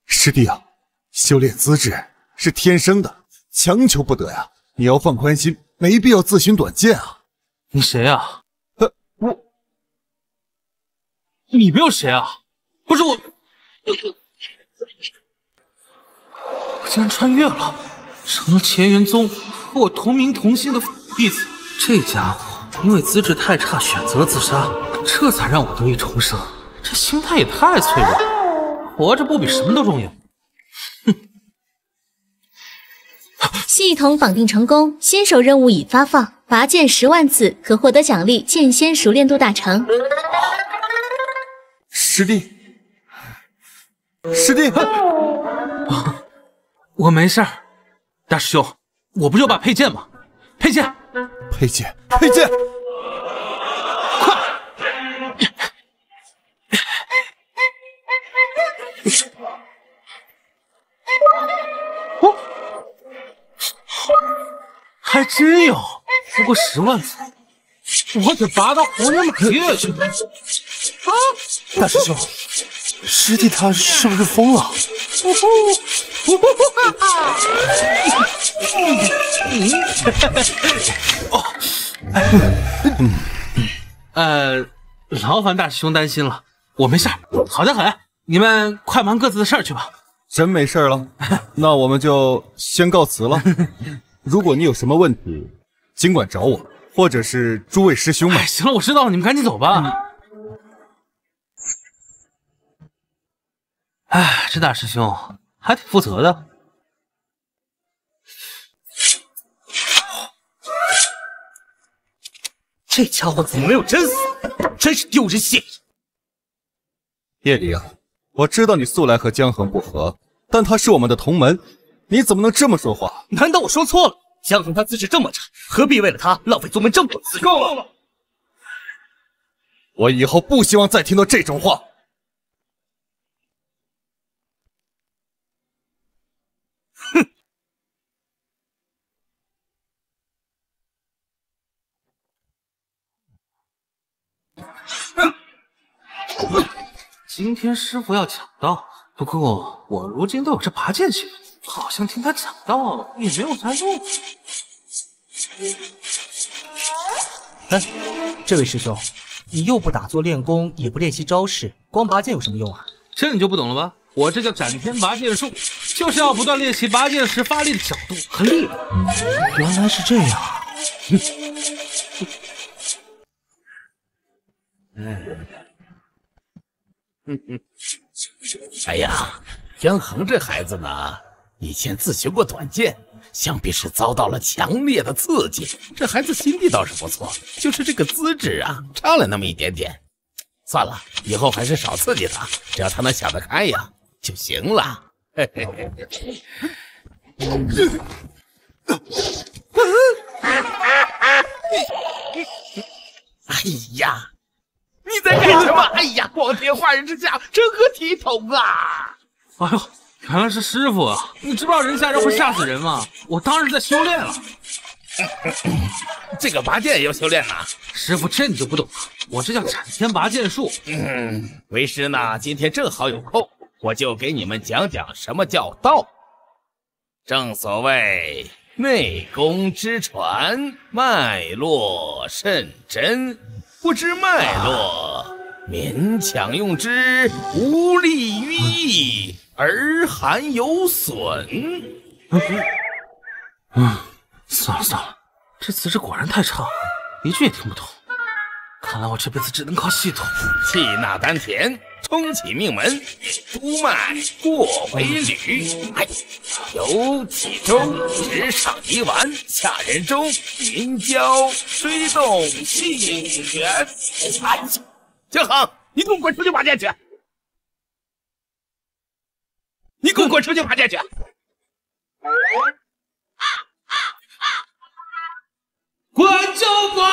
师弟啊，修炼资质是天生的，强求不得呀。你要放宽心，没必要自寻短见啊。你谁啊？你们有谁啊？不是我竟然穿越了，成了乾元宗和我同名同姓的弟子。这家伙因为资质太差选择了自杀，这才让我得以重生。这心态也太脆弱了，活着不比什么都重要。系统绑定成功，新手任务已发放，拔剑10万次可获得奖励剑仙熟练度大成。师弟，我没事儿，大师兄，我不就把佩剑吗？佩剑，快！哦，还真有，不过10万次，我得拔到黄天马月去。啊！大师兄，师弟他是不是疯了？劳烦大师兄担心了，我没事儿，好得很。你们快忙各自的事儿去吧。真没事了，那我们就先告辞了。如果你有什么问题，尽管找我，或者是诸位师兄们。行了，我知道了，你们赶紧走吧。这大师兄还挺负责的。这家伙怎么没有真死？真是丢人现眼！叶离啊，我知道你素来和江衡不和，但他是我们的同门，你怎么能这么说话？难道我说错了？江衡他资质这么差，何必为了他浪费宗门这么多资源？够了！我以后不希望再听到这种话。今天师傅要讲道，不过我如今都有这拔剑血，好像听他讲道也没有啥用。哎，这位师兄，你又不打坐练功，也不练习招式，光拔剑有什么用啊？这你就不懂了吧？我这叫斩天拔剑术，就是要不断练习拔剑时发力的角度和力量。原来是这样。哎呀，江衡这孩子呢，以前自学过短剑，想必是遭到了强烈的刺激。这孩子心地倒是不错，就是这个资质啊，差了那么一点点。算了，以后还是少刺激他，只要他能想得开呀就行了。嘿嘿嘿。哎呀！你在干什么？哎呀，光天化日之下，成何体统啊！哎呦，原来是师傅啊！你知不知道人吓人会吓死人吗？我当然在修炼了。这个拔剑也要修炼呐？师傅，这你就不懂了，我这叫斩天拔剑术。为师呢，今天正好有空，我就给你们讲讲什么叫道。正所谓内功之传，脉络甚真。不知脉络，勉强用之，无利于义，而含有损。算了，这资质果然太差，一句也听不懂。看来我这辈子只能靠系统。气纳丹田，冲起命门，督脉过为履。由其中直上泥丸，下人中，云交吹动气源。江衡，你给我滚出去拔剑去！你给我滚出去拔剑去！滚就滚！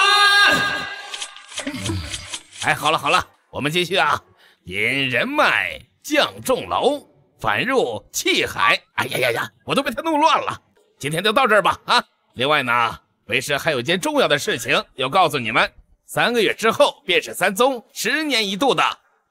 哎，好了，我们继续啊！引人脉，降众楼，反入气海。哎呀，我都被他弄乱了。今天就到这儿吧啊！另外呢，为师还有件重要的事情要告诉你们。3个月之后便是3宗10年一度的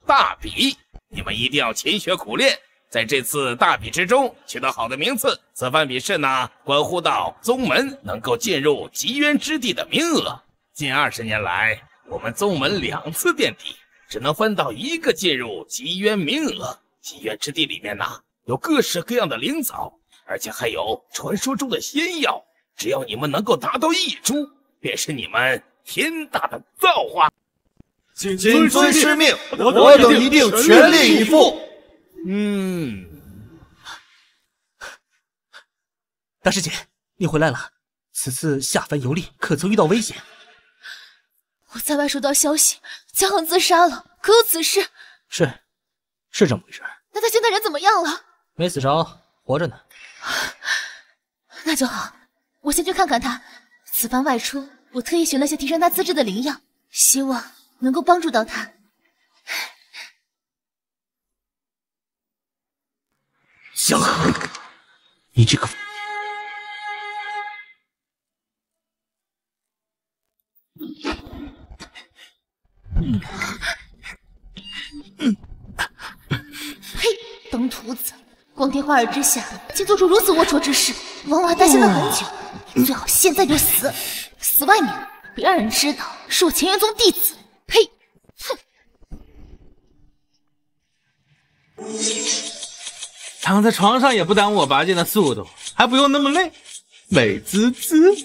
大比，你们一定要勤学苦练，在这次大比之中取得好的名次。此番比试呢，关乎到宗门能够进入极渊之地的名额。近20年来，我们宗门2次垫底，只能分到1个进入极渊名额。极渊之地里面呢，有各式各样的灵草，而且还有传说中的仙药。只要你们能够拿到1株，便是你们天大的造化。谨遵师命，我等一定全力以赴。大师姐，你回来了。此次下凡游历，可曾遇到危险？我在外收到消息，江恒自杀了，可有此事？是这么回事。那他现在人怎么样了？没死着，活着呢。那就好，我先去看看他。此番外出，我特意寻了些提升他资质的灵药，希望能够帮助到他。江恒，你这个……呸！登徒子，光天化日之下，竟做出如此龌龊之事，枉我还担心了很久。最好现在就死，死外面，别让人知道是我乾元宗弟子。呸！哼！躺在床上也不耽误我拔剑的速度，还不用那么累，美滋滋。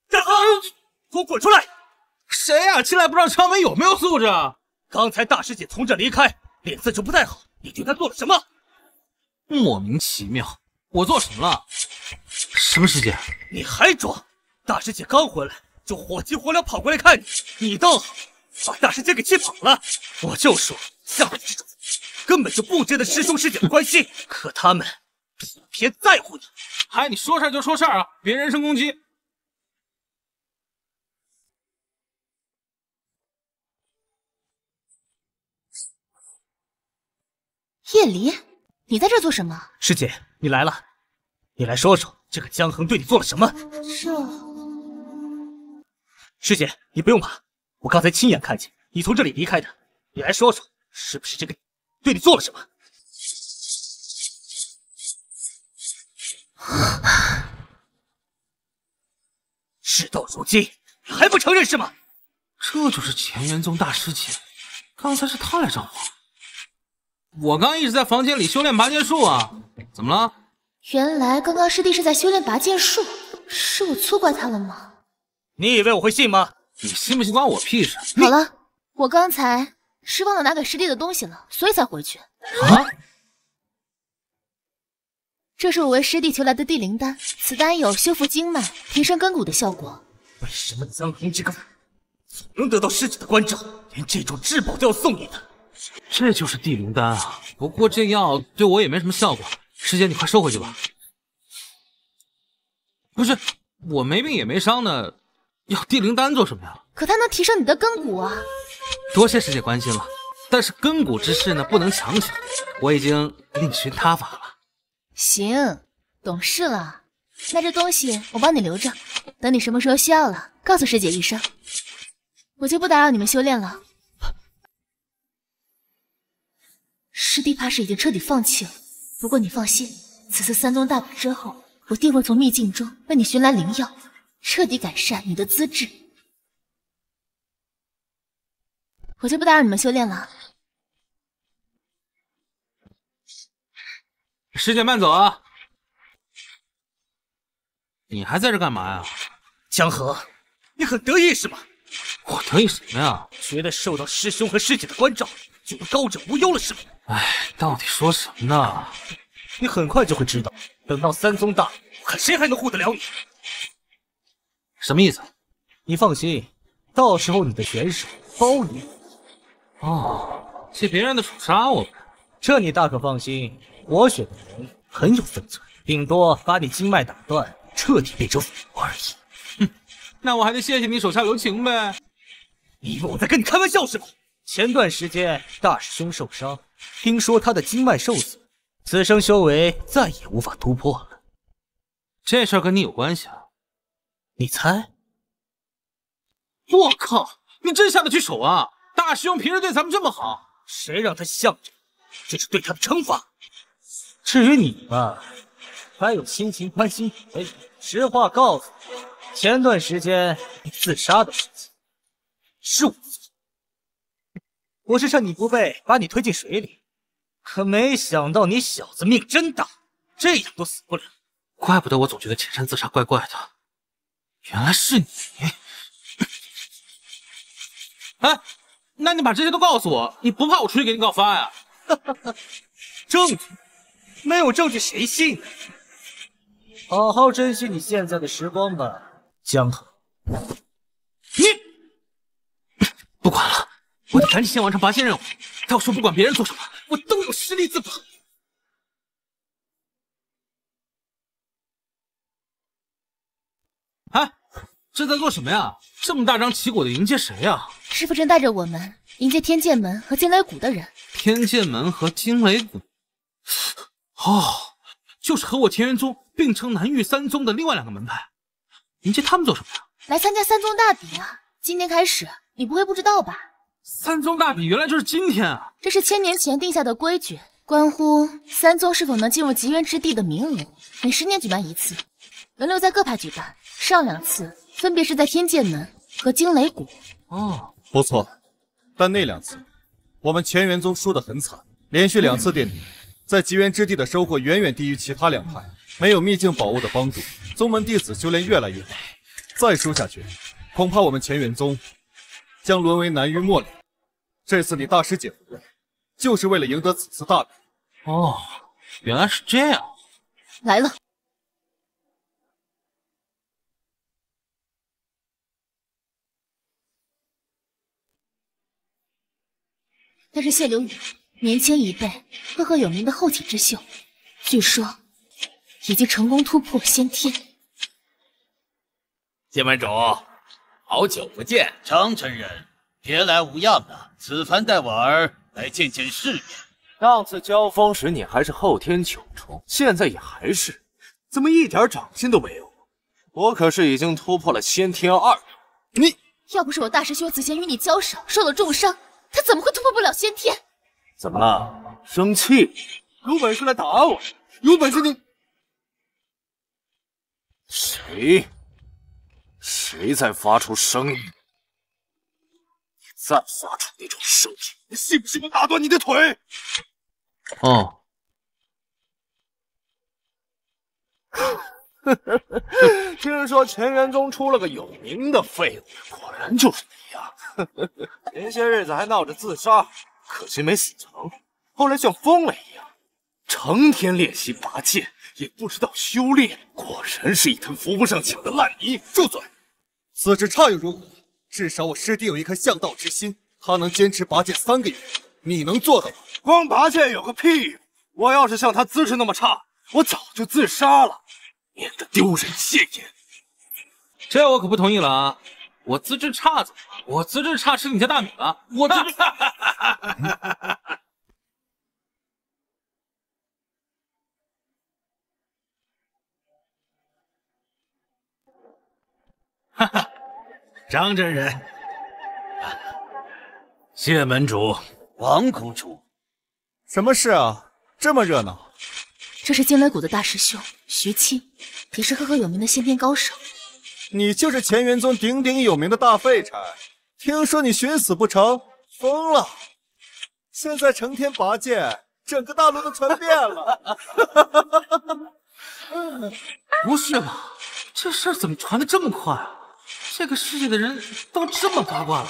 江恒，给我滚出来！谁呀？进来不知道敲门有没有素质？刚才大师姐从这离开，脸色就不太好，你对她做了什么？莫名其妙，我做什么了？什么师姐？你还装？大师姐刚回来就火急火燎跑过来看你，你倒好，把大师姐给气跑了。我就说，像你这种根本就不值得师兄师姐的关心，可他们偏在乎你。还你说事儿就说事儿啊，别人身攻击。叶离，你在这做什么？师姐，你来了，你来说说这个江恒对你做了什么？师姐，你不用怕，我刚才亲眼看见你从这里离开的。你来说说，是不是这个对你做了什么？事到如今，你还不承认是吗？这就是乾元宗大师姐，刚才是他来找我。我刚一直在房间里修炼拔剑术啊，怎么了？原来刚刚师弟是在修炼拔剑术，是我错怪他了吗？你以为我会信吗？你信不信关我屁事？好了，我刚才是忘了拿给师弟的东西了，所以才回去。啊！这是我为师弟求来的地灵丹，此丹有修复经脉、提升根骨的效果。为什么江恒这个总能得到师姐的关照，连这种至宝都要送你呢？这就是地灵丹啊！不过这药对我也没什么效果，师姐你快收回去吧。不是，我没病也没伤呢，要地灵丹做什么呀？可它能提升你的根骨啊！多谢师姐关心了，但是根骨之事呢，不能强求，我已经另寻他法了。行，懂事了。那这东西我帮你留着，等你什么时候需要了，告诉师姐一声。我就不打扰你们修炼了。师弟怕是已经彻底放弃了，不过你放心，此次三宗大比之后，我定会从秘境中为你寻来灵药，彻底改善你的资质。我就不打扰你们修炼了。师姐慢走啊！你还在这干嘛呀？江河，你很得意是吗？我得意什么呀？觉得受到师兄和师姐的关照，就能高枕无忧了是吗？哎，到底说什么呢？你很快就会知道，等到三宗大，我看谁还能护得了你。什么意思？你放心，到时候你的选手包你。哦，借别人的手杀我呗？这你大可放心，我选的人很有分寸，顶多把你经脉打断，彻底变成腐魔而已。哼，那我还得谢谢你手下留情呗。你以为我在跟你开玩笑是吗？前段时间大师兄受伤，听说他的经脉受损，此生修为再也无法突破了。这事儿跟你有关系啊？你猜？我靠！你真下得去手啊？大师兄平时对咱们这么好，谁让他向着，这是对他的惩罚。至于你吧，还有心情关心别人？实话告诉你，前段时间你自杀的事情，是我自杀。我是趁你不备把你推进水里，可没想到你小子命真大，这样都死不了。怪不得我总觉得浅山自杀怪怪的，原来是你。哎，那你把这些都告诉我，你不怕我出去给你告发呀？证据，没有证据谁信呢？好好珍惜你现在的时光吧，江河。你不管了，我得赶紧先完成拔剑任务。到时候不管别人做什么，我都有实力自保。哎，这在做什么呀？这么大张旗鼓的迎接谁呀？师傅正带着我们迎接天剑门和惊雷谷的人。天剑门和惊雷谷，哦，就是和我田园宗并称南域三宗的另外两个门派。迎接他们做什么呀？来参加三宗大比啊！今天开始，你不会不知道吧？三宗大比原来就是今天啊！这是1000年前定下的规矩，关乎三宗是否能进入极渊之地的名额，每10年举办一次，轮流在各派举办。上2次分别是在天剑门和惊雷谷。哦，不错，但那2次我们乾元宗输得很惨，连续2次垫底，在极渊之地的收获远远低于其他2派，没有秘境宝物的帮助，宗门弟子修炼越来越低，再输下去，恐怕我们乾元宗将沦为南域末流。这次你大师姐回来，就是为了赢得此次大比。哦，原来是这样。来了。他是谢流宇，年轻一辈，赫赫有名的后起之秀，据说已经成功突破先天。谢门主，好久不见。张真人，别来无恙啊！此番带我儿来见见世面。上次交锋时你还是后天九重，现在也还是，怎么一点长进都没有？我可是已经突破了先天2重。你要不是我大师兄此前与你交手受了重伤，他怎么会突破不了先天？怎么了？生气？有本事来打我！有本事你……谁在发出声音？你再发出那种声音，你信不信我打断你的腿？哦，听说乾元宗出了个有名的废物，果然就是你呀！前些日子还闹着自杀，可惜没死成。后来像疯了一样，成天练习拔剑，也不知道修炼，果然是一滩扶不上墙的烂泥。住嘴！资质差又如何？至少我师弟有一颗向道之心，他能坚持拔剑3个月，你能做到吗？光拔剑有个屁用！我要是像他资质那么差，我早就自杀了，免得丢人现眼。这我可不同意了啊！我资质差怎么了？我资质差吃你家大米了？我资质……哈哈，张真人，谢门主，王公主，什么事啊？这么热闹？这是惊雷谷的大师兄徐清，也是赫赫有名的先天高手。你就是乾元宗鼎鼎有名的大废柴，听说你寻死不成，疯了！现在成天拔剑，整个大陆都传遍了。不是吧？这事儿怎么传得这么快啊？这个世界的人都这么八卦了？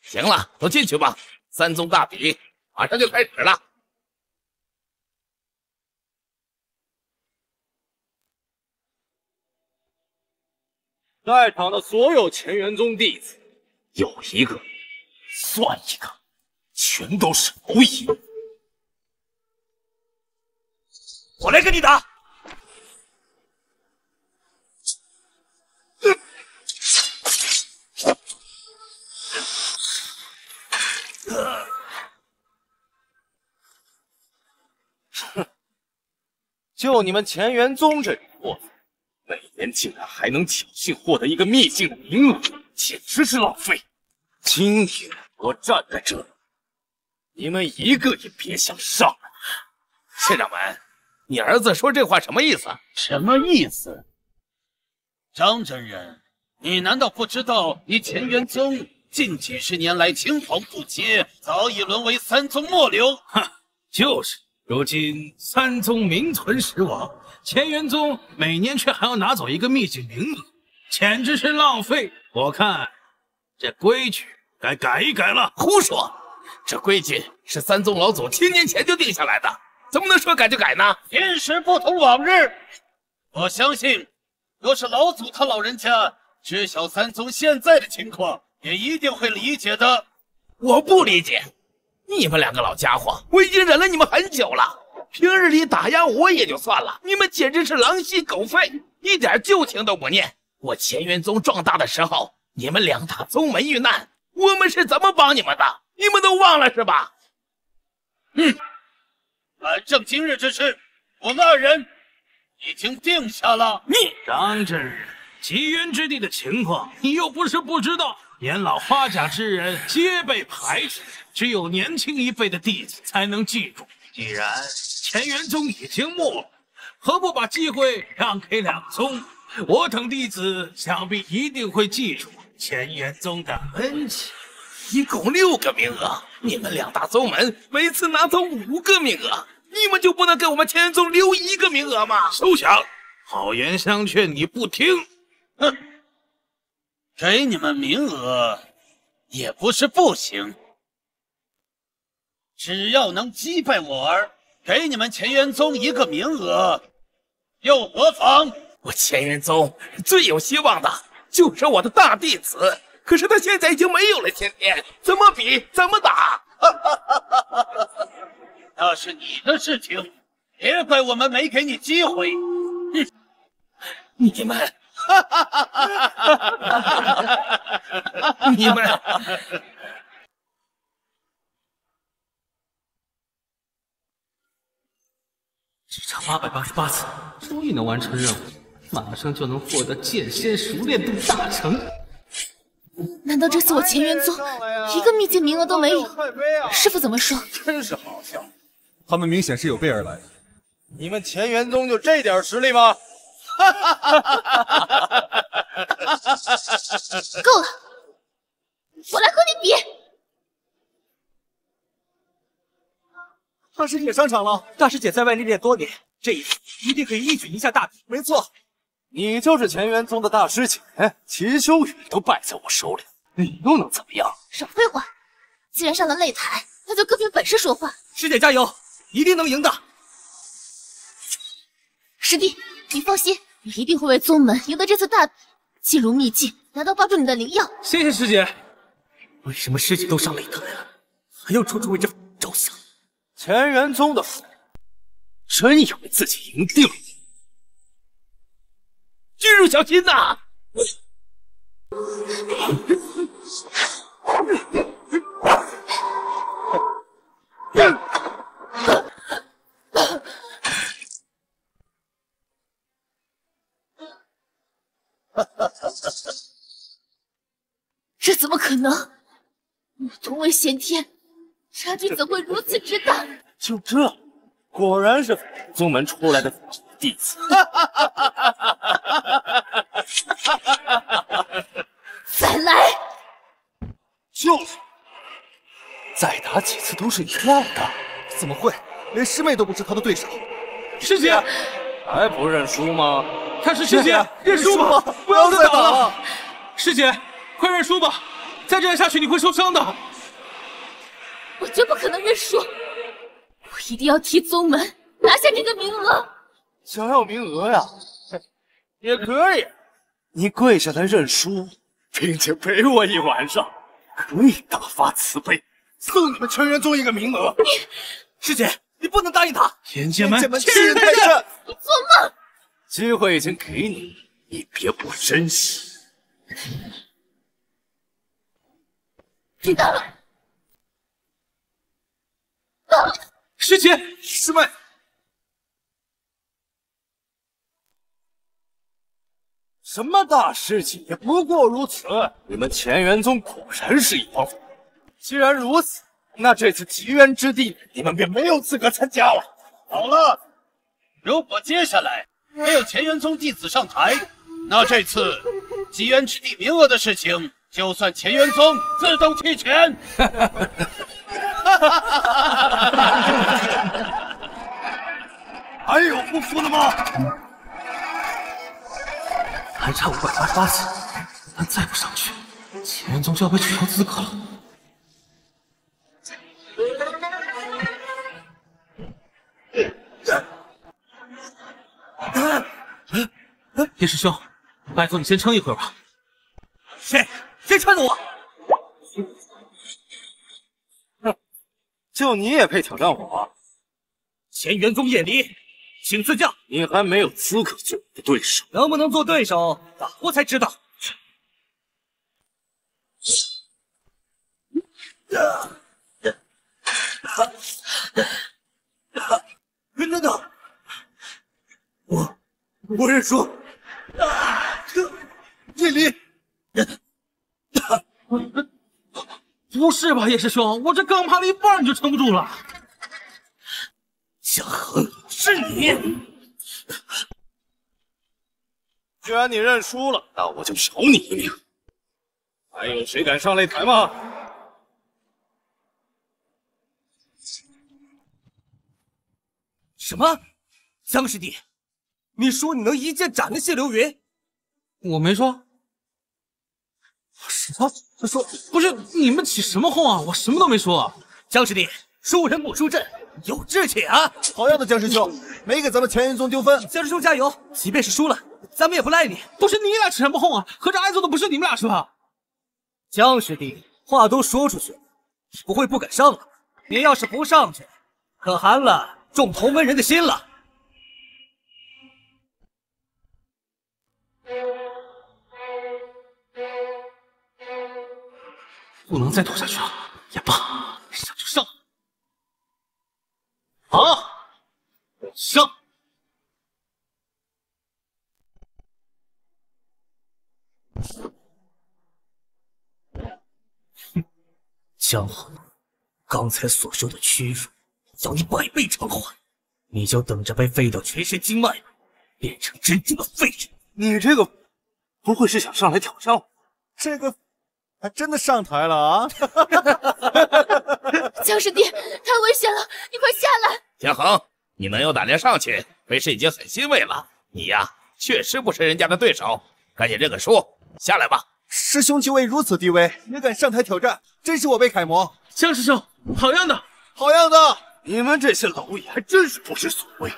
行了，都进去吧，三宗大比马上就开始了。在场的所有乾元宗弟子，有一个算一个，全都是蝼蚁。我来跟你打。就你们乾元宗这种货色，每年竟然还能侥幸获得一个秘境的名额，简直是浪费！今天我站在这里，你们一个也别想上来。县掌门，你儿子说这话什么意思？什么意思？张真人，你难道不知道你乾元宗近几十年来青黄不接，早已沦为三宗末流？哼，就是。如今三宗名存实亡，乾元宗每年却还要拿走一个秘境名额，简直是浪费。我看这规矩该改一改了。胡说！这规矩是三宗老祖1000年前就定下来的，怎么能说改就改呢？天时不同往日，我相信，若是老祖他老人家知晓三宗现在的情况，也一定会理解的。我不理解。你们两个老家伙，我已经忍了你们很久了。平日里打压我也就算了，你们简直是狼心狗肺，一点旧情都不念。我乾元宗壮大的时候，你们2大宗门遇难，我们是怎么帮你们的？你们都忘了是吧？反正今日之事，我们2人已经定下了。你张真人，极渊之地的情况，你又不是不知道。年老花甲之人皆被排斥，只有年轻一辈的弟子才能记住。既然乾元宗已经没了，何不把机会让给2宗？我等弟子想必一定会记住乾元宗的恩情。一共6个名额，你们2大宗门每次拿走5个名额，你们就不能给我们乾元宗留1个名额吗？休想！好言相劝你不听。哼！给你们名额也不是不行，只要能击败我儿，给你们乾元宗1个名额，又何妨？我乾元宗最有希望的就是我的大弟子，可是他现在已经没有了先天，怎么比怎么打？那是你的事情，别怪我们没给你机会。你们。你们只差888次，终于能完成任务，马上就能获得剑仙熟练度大成。难道这次我乾元宗1个秘境名额都没有？师傅怎么说？真是好笑，他们明显是有备而来的。你们乾元宗就这点实力吗？够了，我来和你比。大师姐上场了，大师姐在外历练多年，这一次一定可以一举赢下大比。没错，你就是乾元宗的大师姐，齐修宇都败在我手里，你又能怎么样？少废话，既然上了擂台，那就各凭本事说话。师姐加油，一定能赢的。师弟，你放心，你一定会为宗门赢得这次大比，进入秘境，拿到帮助你的灵药。谢谢师姐。为什么师姐都上擂台了，还要处处为这着想？乾元宗的真以为自己赢定了？君主小心呐！这怎么可能？我同为先天，差距怎会如此之大？就这，果然是宗门出来的弟子。再来！就是，再打几次都是一样的。怎么会？连师妹都不是他的对手。师姐，还不认输吗？他是师姐，认输吧，不要再打了。师姐，快认输吧，再这样下去你会受伤的。我绝不可能认输，我一定要替宗门拿下这个名额。想要名额呀？也可以，你跪下来认输，并且陪我一晚上，可以大发慈悲，送你们全员宗一个名额。师姐，你不能答应他。天剑门，欺人太甚！你做梦！机会已经给你，你别不珍惜。知道了。师姐，师妹，什么大师级也不过如此。你们乾元宗果然是一帮。既然如此，那这次极渊之地你们便没有资格参加了。好了，如果接下来没有乾元宗弟子上台，那这次极渊之地名额的事情，就算乾元宗自动弃权。还有不服的吗？还差588次，但再不上去，乾元宗就要被取消资格了。叶师兄，拜托你先撑一会儿吧。谁撑着我？就你也配挑战我？乾元宗叶离，请赐教。你还没有资格做我的对手。能不能做对手，打过才知道。等等，我认输。叶离，不是吧，叶师兄，我这刚爬了一半你就撑不住了。夏恒，是你！既然你认输了，那我就饶你一命。还有谁敢上擂台吗？什么？江师弟，你说你能一剑斩了谢流云？我没说。什么？说不是你们起什么哄啊？我什么都没说。江师弟，输人不输阵，有志气啊！好样的，江师兄，没给咱们乾元宗丢分。江师兄加油！即便是输了，咱们也不赖你。不是你俩起什么哄啊？合着挨揍的不是你们俩是吧？江师弟，话都说出去了，你不会不敢上了？你要是不上去，可寒了众同门人的心了。不能再拖下去了，也罢，上就上。好，上。江恒，刚才所受的屈辱，要你100倍偿还。你就等着被废掉全身经脉，变成真正的废人。你这个不会是想上来挑战我？这个还真的上台了啊！江师弟，太危险了，你快下来！江恒，你能有胆量上去，为师已经很欣慰了。你呀，确实不是人家的对手，赶紧认个输，下来吧。师兄就位如此地位，也敢上台挑战，真是我辈楷模。江师兄，好样的，好样的！你们这些蝼蚁还真是不知所谓，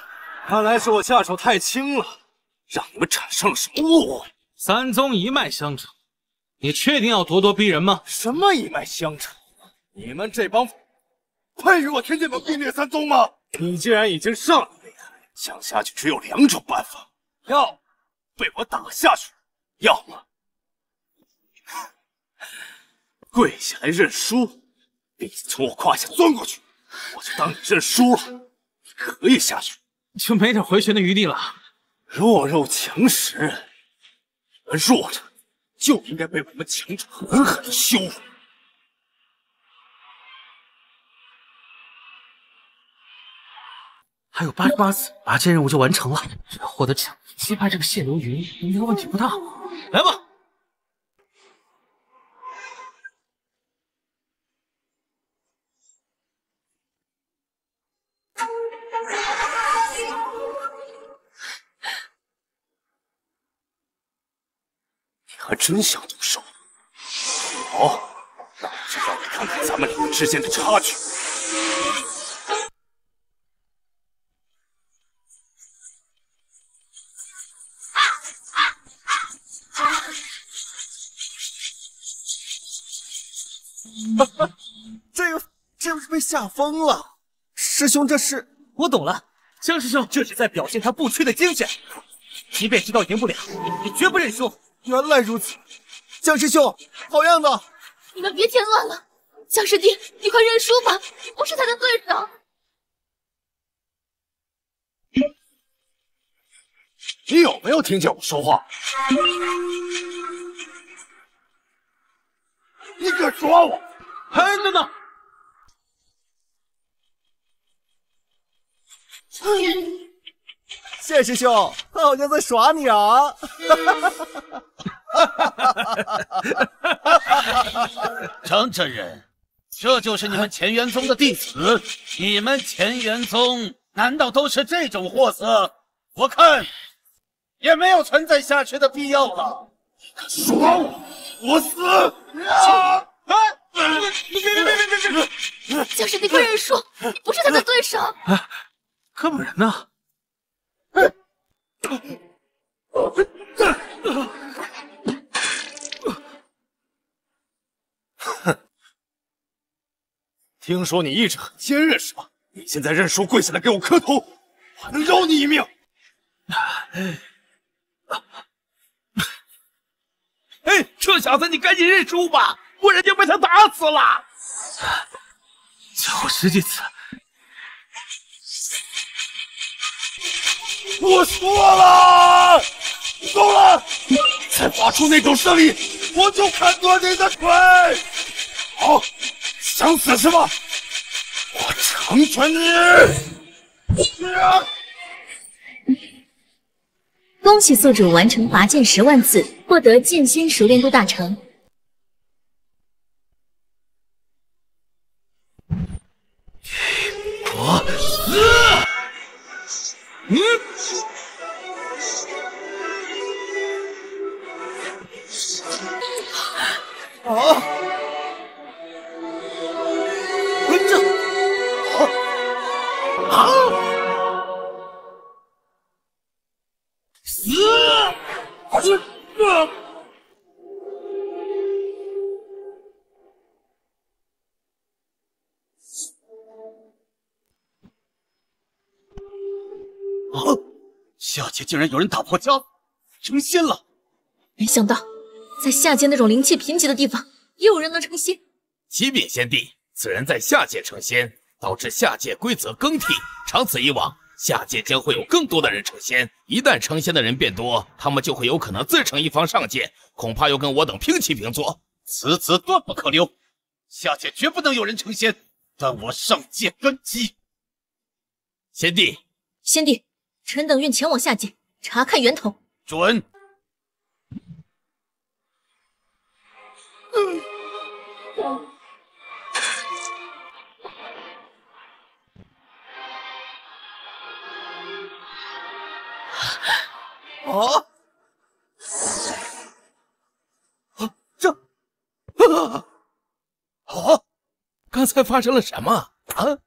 看来是我下手太轻了，让你们产生了什么误会。三宗一脉相承，你确定要咄咄逼人吗？什么一脉相承？你们这帮配与我天剑门并列三宗吗？你既然已经上了擂台，想下去只有2种办法：要被我打下去，要么跪下来认输，并且从我胯下钻过去，我就当你认输了，你可以下去，就没点回旋的余地了。弱肉强食，你们弱的就应该被我们强者狠狠的羞辱。还有88次，拔剑任务就完成了，只要获得奖励，击败这个谢流云，应该问题不大。来吧。还真想动手？好，那我就让你看看咱们两个之间的差距。这不是被吓疯了？师兄，这是……我懂了，江师兄，这是在表现他不屈的精神。即便知道赢不了，也绝不认输。原来如此，江师兄，好样的！你们别添乱了，江师弟，你快认输吧，你不是他的对手。你有没有听见我说话？你敢抓我？哎，等等！谢师兄，他好像在耍你啊！张真人，这就是你们乾元宗的弟子？你们乾元宗难道都是这种货色？我看也没有存在下去的必要了。你敢耍我，我死！江师弟，快认输，你不是他的对手。哥们人呢？哼！听说你意志很坚韧是吧？你现在认输，跪下来给我磕头，我还能饶你一命。哎，这小子，你赶紧认输吧，不然就被他打死了。叫我10几次。我说了，够了！再发出那种声音，我就砍断你的腿！好，想死是吧？我成全你！恭喜宿主完成拔剑10万次，获得剑仙熟练度大成。我死！下界竟然有人打破痂，成仙了！没想到，在下界那种灵气贫瘠的地方，也有人能成仙。启禀先帝，此人在下界成仙，导致下界规则更替。长此以往，下界将会有更多的人成仙。一旦成仙的人变多，他们就会有可能自成一方上界，恐怕要跟我等平起平坐。此子断不可留，下界绝不能有人成仙，但我上界根基。先帝，先帝，臣等愿前往下界查看源头。准。刚才发生了什么啊？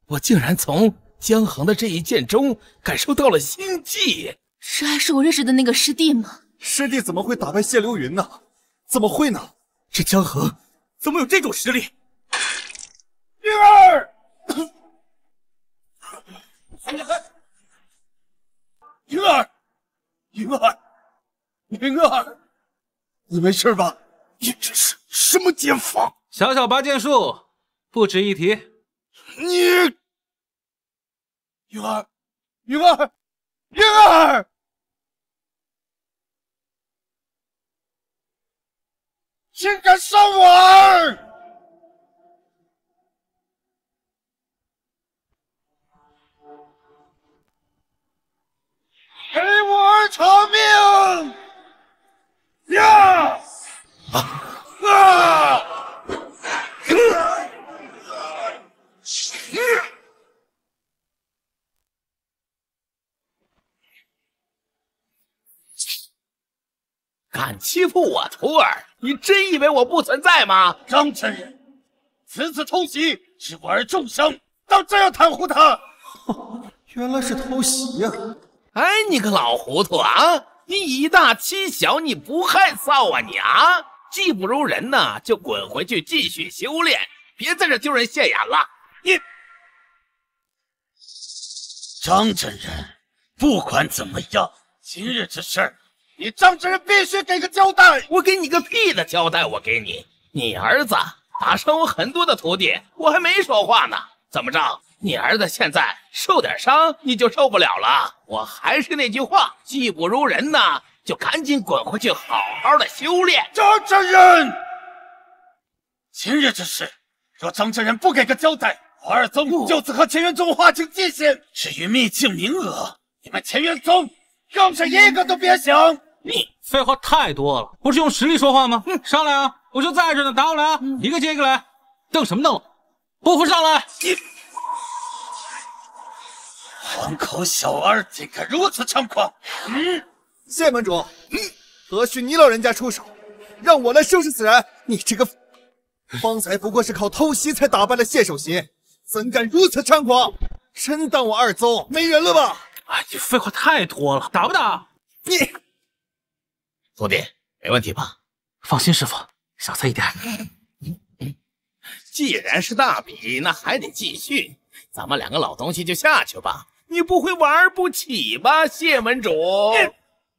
我竟然从江衡的这一剑中感受到了心悸。这还是我认识的那个师弟吗？师弟怎么会打败谢流云呢？怎么会呢？这江衡怎么有这种实力？云儿，云儿，云儿，云儿，你没事吧？你这是什么剑法？小小拔剑术，不值一提。你，云儿，云儿，云儿，竟敢伤我儿！给我儿偿命！呀！敢欺负我徒儿，你真以为我不存在吗？张真人，此次偷袭是我儿重伤，当真要袒护他？原来是偷袭呀！哎，你个老糊涂啊！你以大欺小，你不害臊啊你啊！技不如人呢，就滚回去继续修炼，别在这丢人现眼了。你，张真人，不管怎么样，今日之事，你张真人必须给个交代。我给你个屁的交代！我给你，你儿子打伤我很多的徒弟，我还没说话呢。怎么着？你儿子现在受点伤你就受不了了。我还是那句话，技不如人呐，就赶紧滚回去好好的修炼。张真人，今日之事，若张真人不给个交代，我二宗就此和乾元宗划清界限。至于秘境名额，你们乾元宗更是一个都别想。你废话太多了，不是用实力说话吗？上来啊！我就在这呢，打我来啊！一个接一个来，瞪什么瞪？不服上来！黄口小儿竟敢如此猖狂！谢门主，何须你老人家出手，让我来收拾此人？你这个，方才不过是靠偷袭才打败了谢守邪，怎敢如此猖狂？真当我二宗没人了吧？哎，你废话太多了，打不打？你。徒弟，没问题吧？放心，师傅，小菜一碟。既然是大比，那还得继续。咱们两个老东西就下去吧。你不会玩不起吧，谢门主？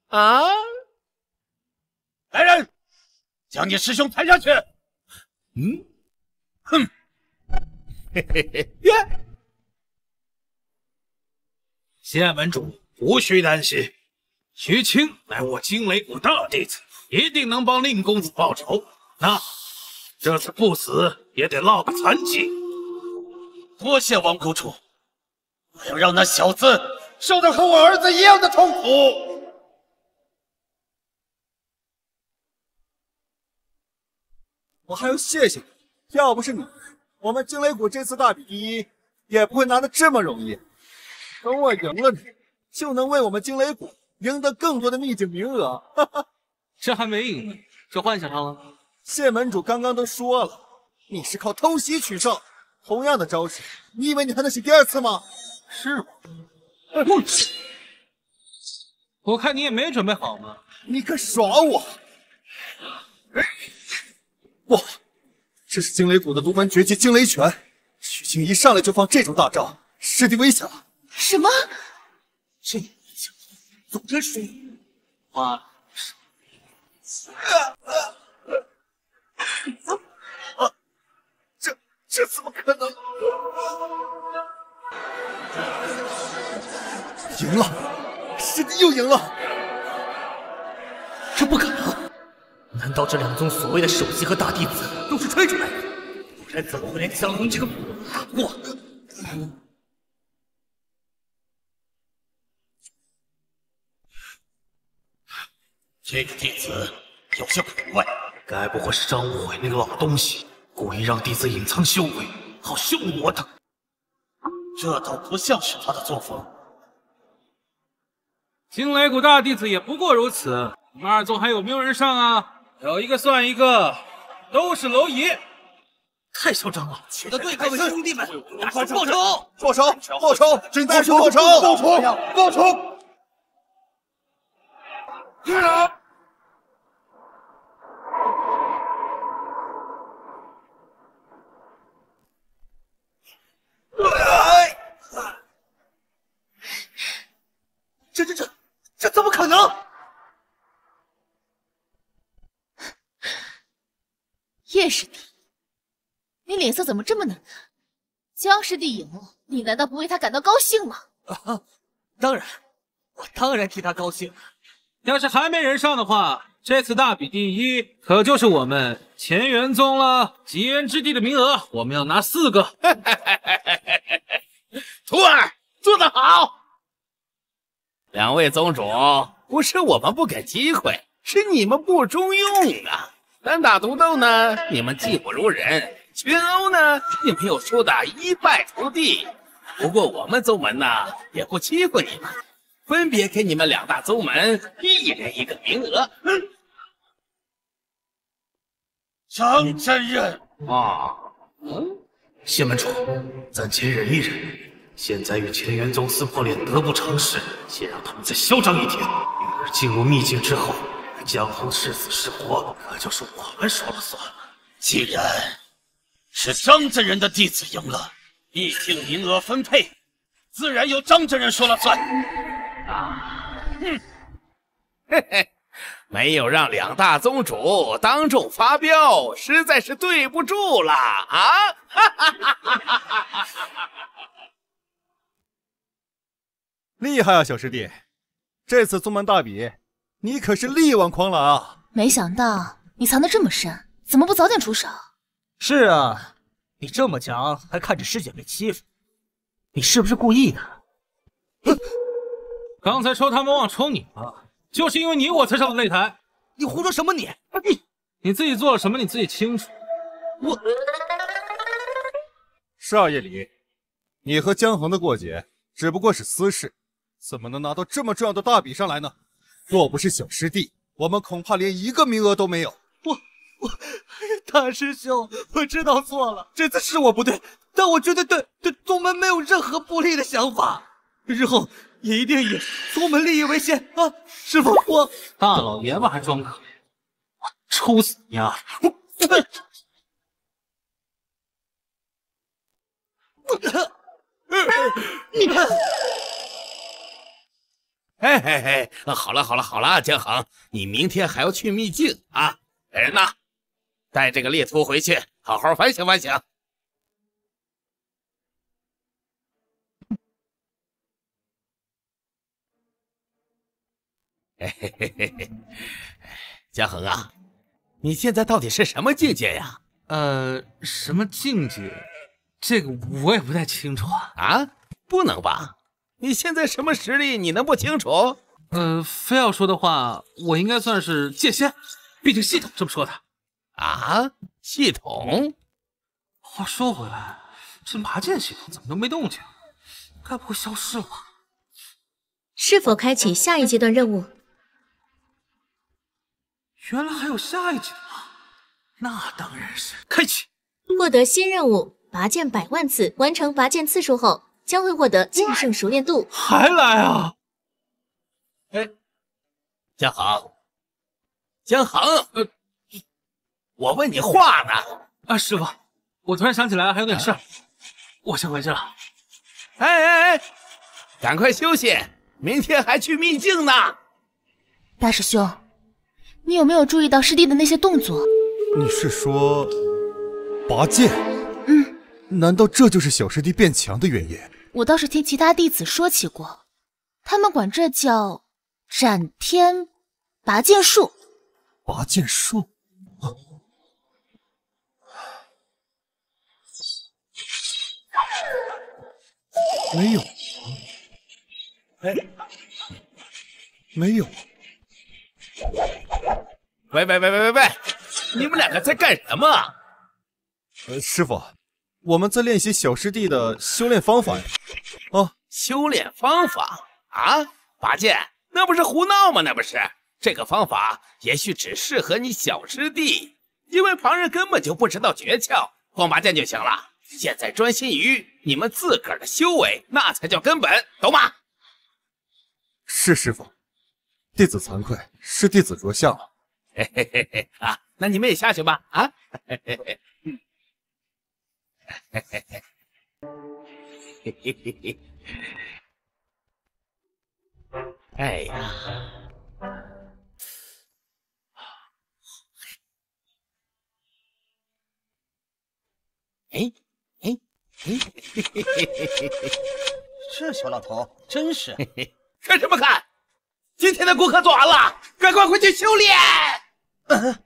啊！来人，将你师兄抬下去。哼！嘿嘿嘿耶！谢门主无需担心。徐青乃我惊雷谷大弟子，一定能帮令公子报仇。那这次不死也得落个残疾。多谢王谷主，我要让那小子受到和我儿子一样的痛苦。我还要谢谢你，要不是你，我们惊雷谷这次大比第一也不会拿得这么容易。等我赢了你，就能为我们惊雷谷赢得更多的秘境名额。哈哈，这还没赢呢，就幻想上了。谢门主刚刚都说了，你是靠偷袭取胜，同样的招式，你以为你还能使第二次吗？是吗？我看你也没准备好嘛。你可耍我！不，这是惊雷谷的独门绝技惊雷拳，徐青一上来就放这种大招，师弟危险了。什么？这总真是妈！这怎么可能？赢了，师弟又赢了！这不可能！难道这两宗所谓的首席和大弟子都是吹出来的？不然怎么会连江龙这个打不过？这个弟子有些古怪，该不会是张无悔那个老东西故意让弟子隐藏修为，好羞辱我的？这倒不像是他的作风。惊雷谷大弟子也不过如此，你们二宗还有没有人上啊？有一个算一个，都是蝼蚁！太嚣张了！我的对，各位兄弟们，报仇！报仇！报仇！真再是报仇！报仇！报仇！这怎么可能？叶师弟，你脸色怎么这么难看？江师弟赢了，你难道不为他感到高兴吗？啊，当然，我当然替他高兴。要是还没人上的话，这次大比第一可就是我们乾元宗了。极元之地的名额，我们要拿4个。徒儿做得好！两位宗主，不是我们不给机会，是你们不中用啊！单打独斗呢，你们技不如人；群殴呢，你们又输得一败涂地。不过我们宗门呢，也不欺负你们，分别给你们2大宗门一人1个名额。张真人啊，谢门主，暂且忍一忍。现在与乾元宗撕破脸得不偿失，先让他们再嚣张一点。女儿进入秘境之后，江湖是死是活，可就是我们说了算。既然是张真人的弟子赢了，秘境名额分配自然由张真人说了算。嘿嘿，没有让2大宗主当众发飙，实在是对不住了啊！厉害啊，小师弟！这次宗门大比，你可是力挽狂澜啊！没想到你藏得这么深，怎么不早点出手？是啊，你这么强，还看着师姐被欺负，你是不是故意的？刚才抽他们忘抽你了，就是因为你我才上了擂台。你胡说什么你？你自己做了什么你自己清楚。是啊，叶离，你和江衡的过节只不过是私事，怎么能拿到这么重要的大比上来呢？若不是小师弟，我们恐怕连1个名额都没有。大师兄，我知道错了，这次是我不对，但我绝对对宗门没有任何不利的想法，日后也一定以宗门利益为先啊！师傅，我大老爷们还装可怜，我抽死你啊！嘿嘿嘿，好了，江衡，你明天还要去秘境啊！人呢？带这个猎徒回去，好好反省反省。嘿嘿嘿嘿嘿，江衡啊，你现在到底是什么境界呀？什么境界？这个我也不太清楚啊。啊，不能吧？你现在什么实力？你能不清楚？非要说的话，我应该算是剑仙，毕竟系统这么说的。啊，系统？话说回来，这拔剑系统怎么都没动静？该不会消失了吧？是否开启下一阶段任务？原来还有下一阶段，那当然是开启。获得新任务，拔剑100万次，完成拔剑次数后，将会获得剑圣熟练度。还来啊！哎，江衡，江衡，我问你话呢。啊，师傅，我突然想起来还有点事，我先回去了。哎，赶快休息，明天还去秘境呢。大师兄，你有没有注意到师弟的那些动作？你是说拔剑？难道这就是小师弟变强的原因？我倒是听其他弟子说起过，他们管这叫斩天拔剑术。拔剑术？没有。没有。喂，你们两个在干什么？师傅，我们在练习小师弟的修炼方法呀。修炼方法啊？拔剑那不是胡闹吗？那不是，这个方法也许只适合你小师弟，因为旁人根本就不知道诀窍，光拔剑就行了。现在专心于你们自个儿的修为，那才叫根本，懂吗？是师傅，弟子惭愧，是弟子着相了。嘿啊，那你们也下去吧啊！哎呀，这小老头真是……看什么看？今天的功课做完了，赶快回去修炼。哎，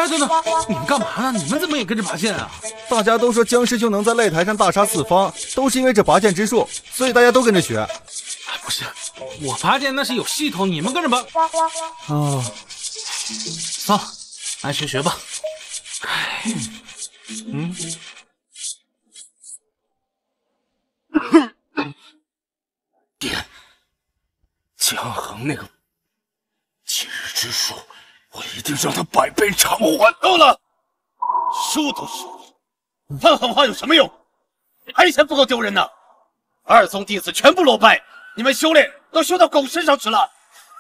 等等，你们干嘛呢？你们怎么也跟着拔剑啊？大家都说江师兄能在擂台上大杀四方，都是因为这拔剑之术，所以大家都跟着学。不是，我拔剑那是有系统，你们跟着拔。哦，算了，按时学吧。爹，江衡那个今日之术，我一定让他100倍偿还。够了，输都输了，放狠话有什么用？还嫌不够丢人呢？2宗弟子全部落败，你们修炼都修到狗身上去了。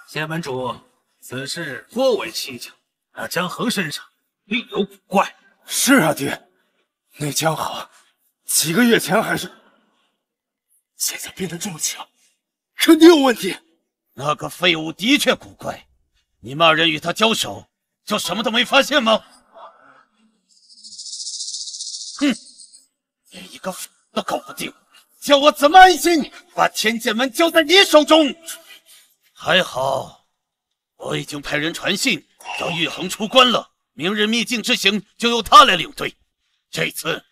谢门主，此事颇为蹊跷，那江衡身上另有古怪。是啊，爹，那江衡几个月前还是……现在变得这么强，肯定有问题。那个废物的确古怪，你们二人与他交手，就什么都没发现吗？哼，连一个都搞不定，叫我怎么安心把天剑门交在你手中？还好，我已经派人传信，叫玉衡出关了，明日秘境之行就由他来领队。这次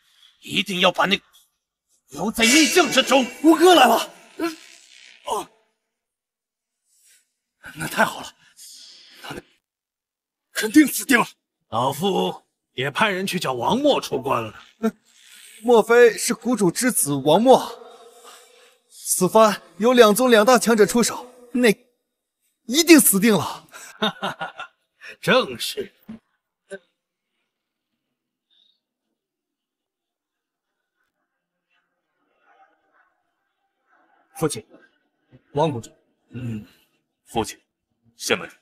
一定要把那个留在秘境之中。吴哥来了，哦，那太好了，他肯定死定了。老夫也派人去叫王默出关了。莫非是谷主之子王默？此番有两宗两大强者出手，那一定死定了。哈哈哈，正是。父亲，王谷主。父亲，谢门主。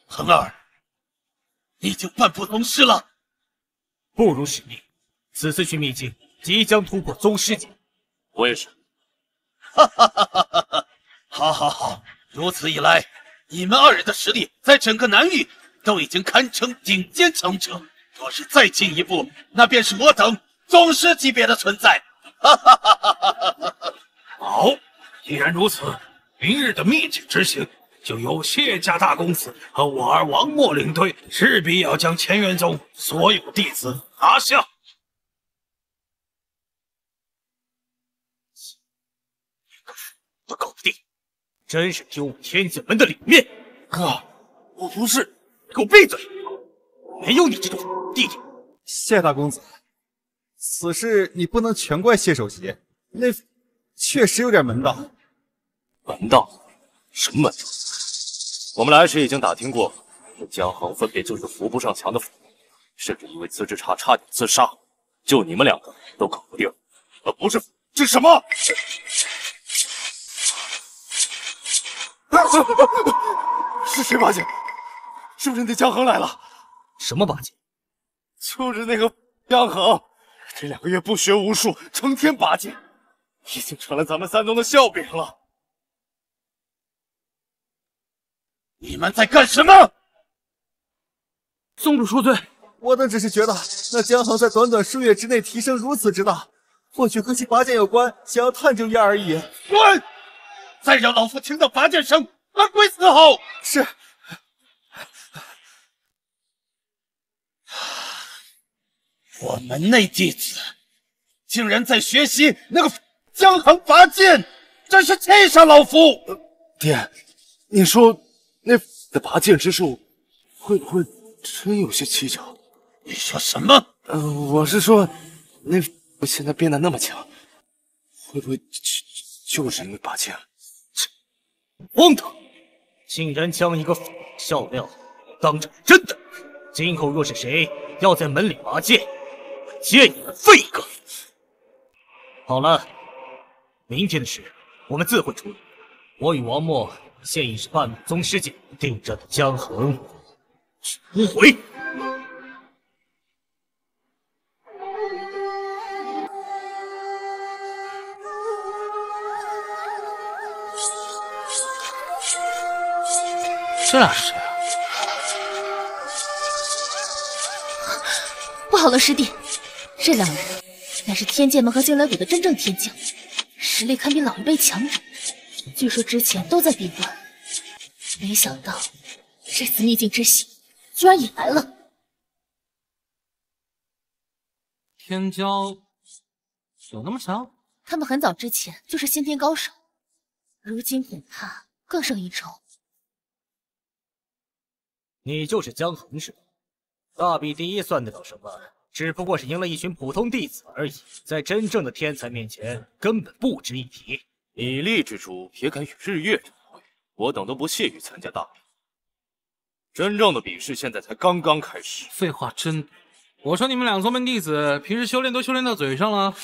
恒儿，你已经半步宗师了。不辱使命，此次去秘境即将突破宗师境。我也是。哈哈哈哈哈哈！好，好，好！如此一来，你们二人的实力在整个南域都已经堪称顶尖强者。若是再进一步，那便是我等宗师级别的存在。哈哈哈哈哈哈！好，既然如此，明日的秘境之行就由谢家大公子和我儿王默领队，势必要将乾元宗所有弟子拿下。都搞不定，真是丢我天剑门的脸面！哥，我不是，给我闭嘴！没有你这种弟弟。谢大公子，此事你不能全怪谢首席，那确实有点门道。门道？什么门道？我们来时已经打听过，江衡分别就是扶不上墙的腐，甚至因为资质差差点自杀，就你们两个都搞不定，不是这什么？是谁拔剑？是不是那江衡来了？什么拔剑？就是那个江衡，这2个月不学无术，成天拔剑，已经成了咱们三宗的笑柄了。你们在干什么？宗主恕罪，我等只是觉得那江衡在短短数月之内提升如此之大，或许和其拔剑有关，想要探究一二而已。滚！再让老夫听到拔剑声，赶鬼死后！是。我门内弟子竟然在学习那个江衡拔剑，真是气死老夫！爹，你说那的拔剑之术会不会真有些蹊跷？你说什么？我是说，那现在变得那么强，会不会就是因为拔剑？荒唐！竟然将一个笑料当成真的！今后若是谁要在门里拔剑，我见你们废一个！好了，明天的事我们自会处理。我与王默现已是半步宗师境，定这江衡无悔。这俩是谁啊？不好了，师弟，这2人乃是天剑门和惊雷谷的真正天将，实力堪比老一辈强者。据说之前都在闭关，没想到这次秘境之行居然也来了。天骄有那么强？他们很早之前就是先天高手，如今恐怕更胜一筹。你就是江衡是吧？大比第一算得了什么？只不过是赢了一群普通弟子而已，在真正的天才面前根本不值一提。以力之主也敢与日月争辉，我等都不屑于参加大比。真正的比试现在才刚刚开始。废话真多。我说你们2宗门弟子平时修炼都修炼到嘴上了，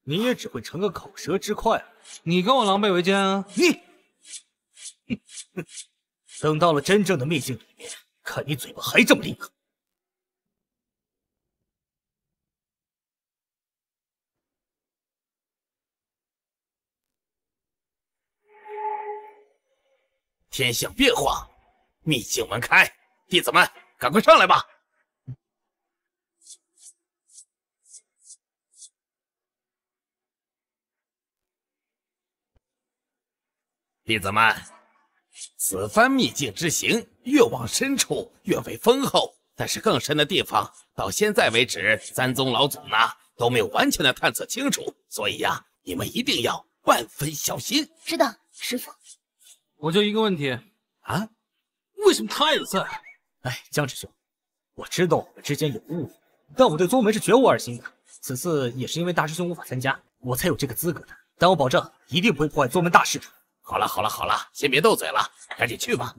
你也只会成个口舌之快。你跟我狼狈为奸啊！等到了真正的秘境里面，看你嘴巴还这么厉害。天象变化，秘境门开，弟子们赶快上来吧！弟子们，此番秘境之行，越往深处越为丰厚，但是更深的地方，到现在为止，三宗老祖呢都没有完全的探测清楚，所以呀，你们一定要万分小心。知道，师傅。我就一个问题啊，为什么他也在？哎，江师兄，我知道我们之间有误，但我对宗门是绝无二心的。此次也是因为大师兄无法参加，我才有这个资格的。但我保证一定不会破坏宗门大事的。好了好了好了，先别斗嘴了，赶紧去吧。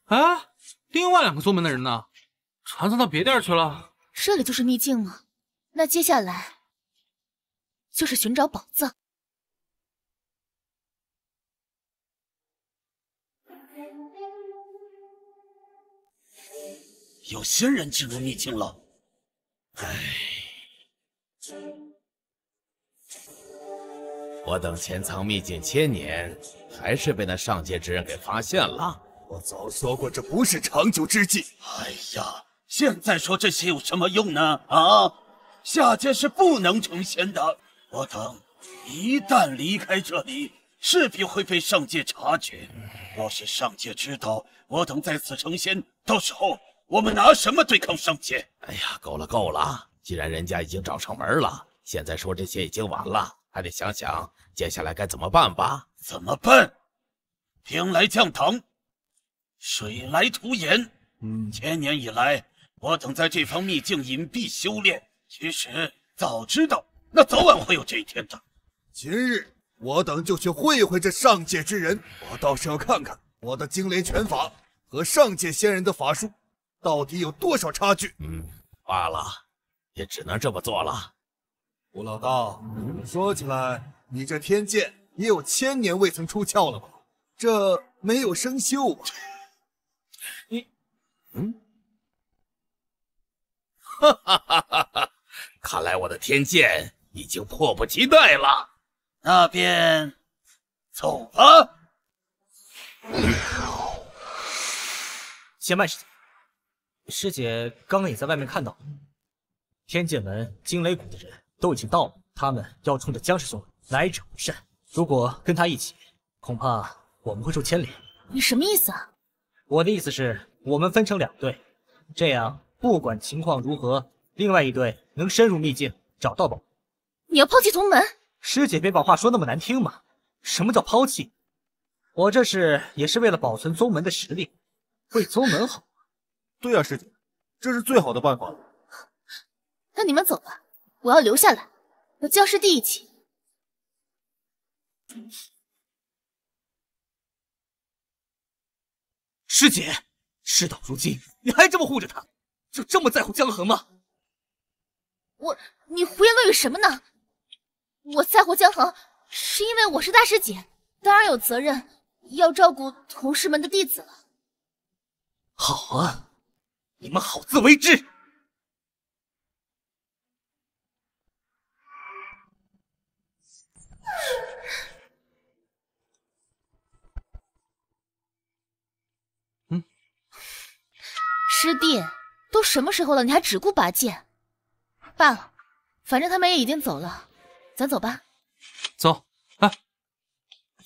啊，另外2个宗门的人呢？传送到别地儿去了？这里就是秘境吗？那接下来就是寻找宝藏。有仙人进入秘境了。唉，我等潜藏秘境千年，还是被那上界之人给发现了。我早说过，这不是长久之计。哎呀，现在说这些有什么用呢？啊，下界是不能成仙的。我等一旦离开这里，势必会被上界察觉。若是上界知道我等在此成仙，到时候我们拿什么对抗上界？哎呀，够了够了！既然人家已经找上门了，现在说这些已经晚了，还得想想接下来该怎么办吧。怎么办？兵来将挡，水来土掩。千年以来，我等在这方秘境隐蔽修炼，其实早知道，那早晚会有这一天的。今日我等就去会会这上界之人，我倒是要看看我的精雷拳法和上界仙人的法术到底有多少差距。罢了，也只能这么做了。吴老道，说起来，你这天剑也有1000年未曾出鞘了吧？这没有生锈吧？哈哈哈哈哈！看来我的天剑已经迫不及待了。那便走吧。且慢，师姐。师姐刚刚也在外面看到，天剑门惊雷谷的人都已经到了，他们要冲着江师兄来者不善。如果跟他一起，恐怕我们会受牵连。你什么意思啊？我的意思是，我们分成2队，这样不管情况如何，另外一队能深入秘境找到宝。你要抛弃宗门？师姐别把话说那么难听嘛。什么叫抛弃？我这是也是为了保存宗门的实力，为宗门好。对啊，师姐，这是最好的办法。那你们走吧，我要留下来，和江师弟一起。师姐，事到如今，你还这么护着他，就这么在乎江衡吗？你胡言乱语什么呢？我在乎江衡，是因为我是大师姐，当然有责任要照顾同师们的弟子了。好啊，你们好自为之。师弟，都什么时候了，你还只顾拔剑？罢了，反正他们也已经走了，咱走吧。走。哎，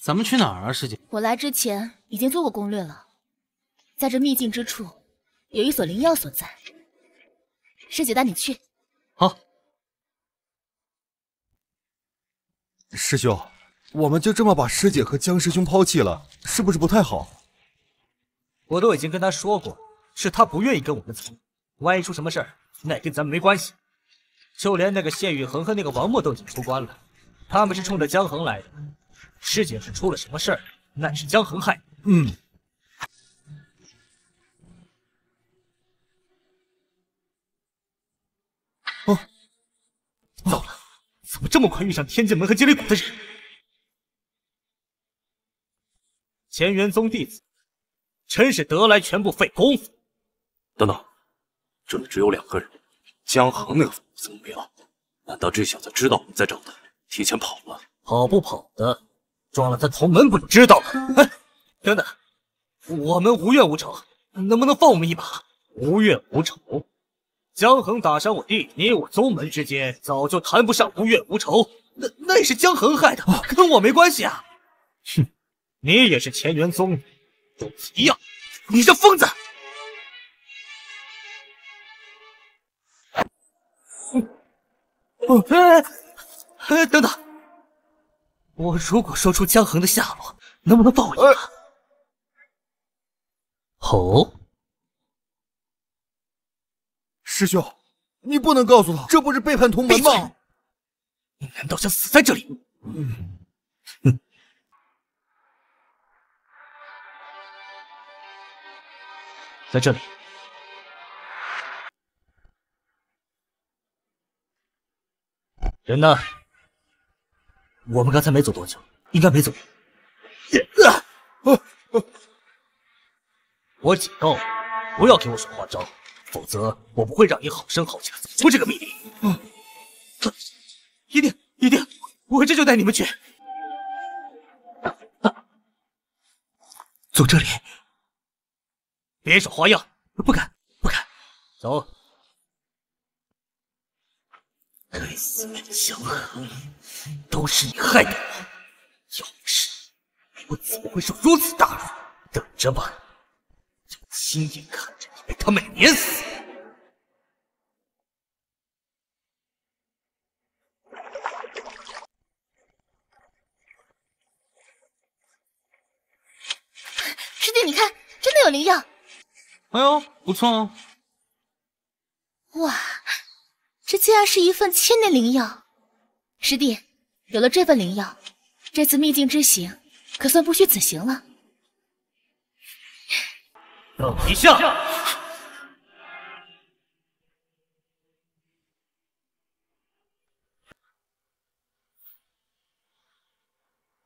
咱们去哪儿啊，师姐？我来之前已经做过攻略了，在这秘境之处有一所灵药所在，师姐带你去。好。师兄，我们就这么把师姐和江师兄抛弃了，是不是不太好？我都已经跟他说过，是他不愿意跟我们走，万一出什么事儿，那也跟咱们没关系。就连那个谢雨恒和那个王默都已经出关了，他们是冲着江衡来的。师姐是出了什么事儿，那是江衡害的。糟了，怎么这么快遇上天剑门和接雷谷的人？乾元宗弟子真是得来全不费工夫。等等，这里只有2个人，江衡那个怎么没了？难道这小子知道我们在找他，提前跑了？跑不跑的，撞了他头门不就知道了？哎，等等，我们无怨无仇，能不能放我们一把？无怨无仇，江衡打伤我弟，你我宗门之间早就谈不上无怨无仇，那也是江衡害的，跟我没关系啊！哼，你也是乾元宗，如此一样，你这疯子！等等，我如果说出江衡的下落，能不能放我一马？哦，师兄，你不能告诉他，这不是背叛同门吗？你难道想死在这里？在这里。人呢？我们刚才没走多久，应该没走。我警告你，不要给我耍花招，否则我不会让你好声好气的走出这个密林。一定，我这就带你们去。走这里，别耍花样，不敢。走。该死的江衡，都是你害的我！要不是我，怎么会受如此大辱？等着吧，就亲眼看着你被他们碾死！师弟，你看，真的有灵药！哎呦，不错哦！哇！这竟然是一份1000年灵药，师弟，有了这份灵药，这次秘境之行可算不虚此行了。等一下，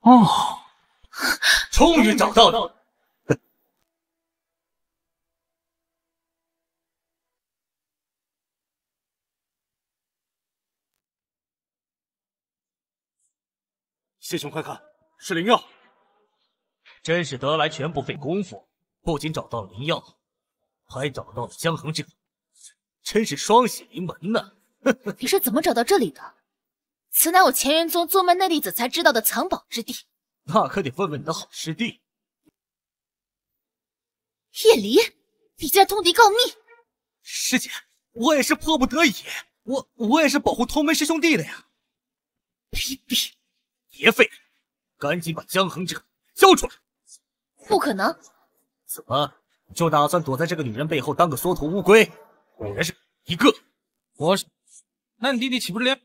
哦，终于找到了。谢兄快看，是灵药！真是得来全不费工夫，不仅找到了灵药，还找到了江衡这个，真是双喜临门呢！你是怎么找到这里的？此乃我乾元宗宗门内弟子才知道的藏宝之地。那可得问问你的好师弟叶离，你竟然通敌告密！师姐，我也是迫不得已，我也是保护同门师兄弟的呀！别废了，赶紧把江衡这个交出来！不可能！怎么就打算躲在这个女人背后当个缩头乌龟？果然是一个！那你弟弟岂不是连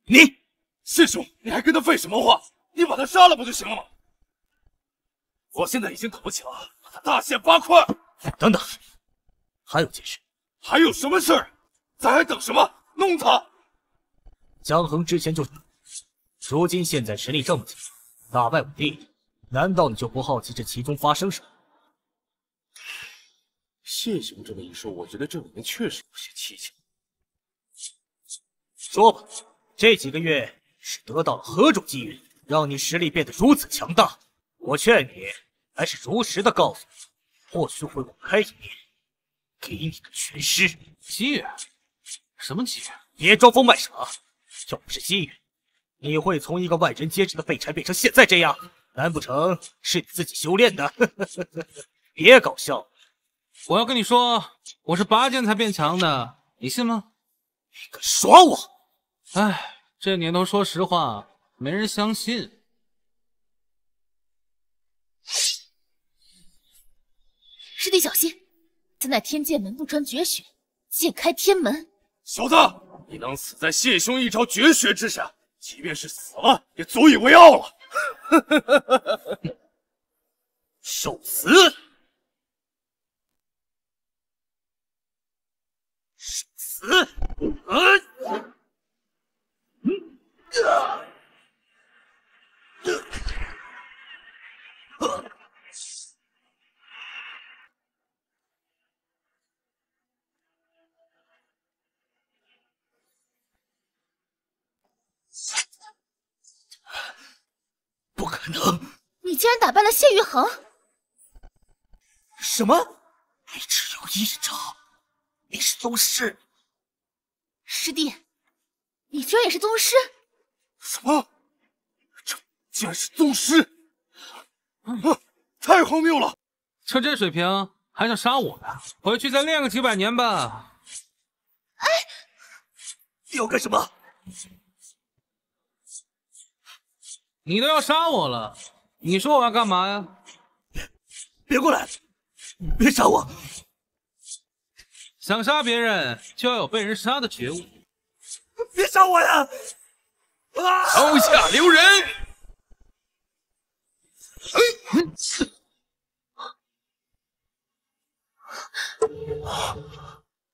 你？谢兄，你还跟他废什么话？你把他杀了不就行了吗？我现在已经等不起了，把他大卸8块！等等，还有件事。还有什么事儿？咱还等什么？弄他！江衡之前就是如今现在实力这么强，打败我弟，难道你就不好奇这其中发生什么？谢兄这么一说，我觉得这里面确实有些蹊跷。说吧，这几个月是得到了何种机缘，让你实力变得如此强大？我劝你还是如实的告诉我，或许会网开一面，给你个全尸。机缘？什么机缘？别装疯卖傻！要不是机缘，你会从一个万人皆知的废柴变成现在这样？难不成是你自己修炼的？别搞笑！我要跟你说，我是拔剑才变强的，你信吗？你敢耍我！哎，这年头说实话，没人相信。师弟小心，此乃天剑门不传绝学，剑开天门。小子，你能死在谢兄一招绝学之下，即便是死了，也足以为傲了。受死！受死！能！你竟然打败了谢玉衡！什么？你只有一招？你是宗师？师弟，你居然也是宗师？什么？这竟然是宗师！太荒谬了！就这水平还想杀我们？回去再练个几百年吧。哎，你要干什么？你都要杀我了，你说我要干嘛呀？别过来！别杀我！想杀别人就要有被人杀的觉悟。别杀我呀！啊！刀下留人！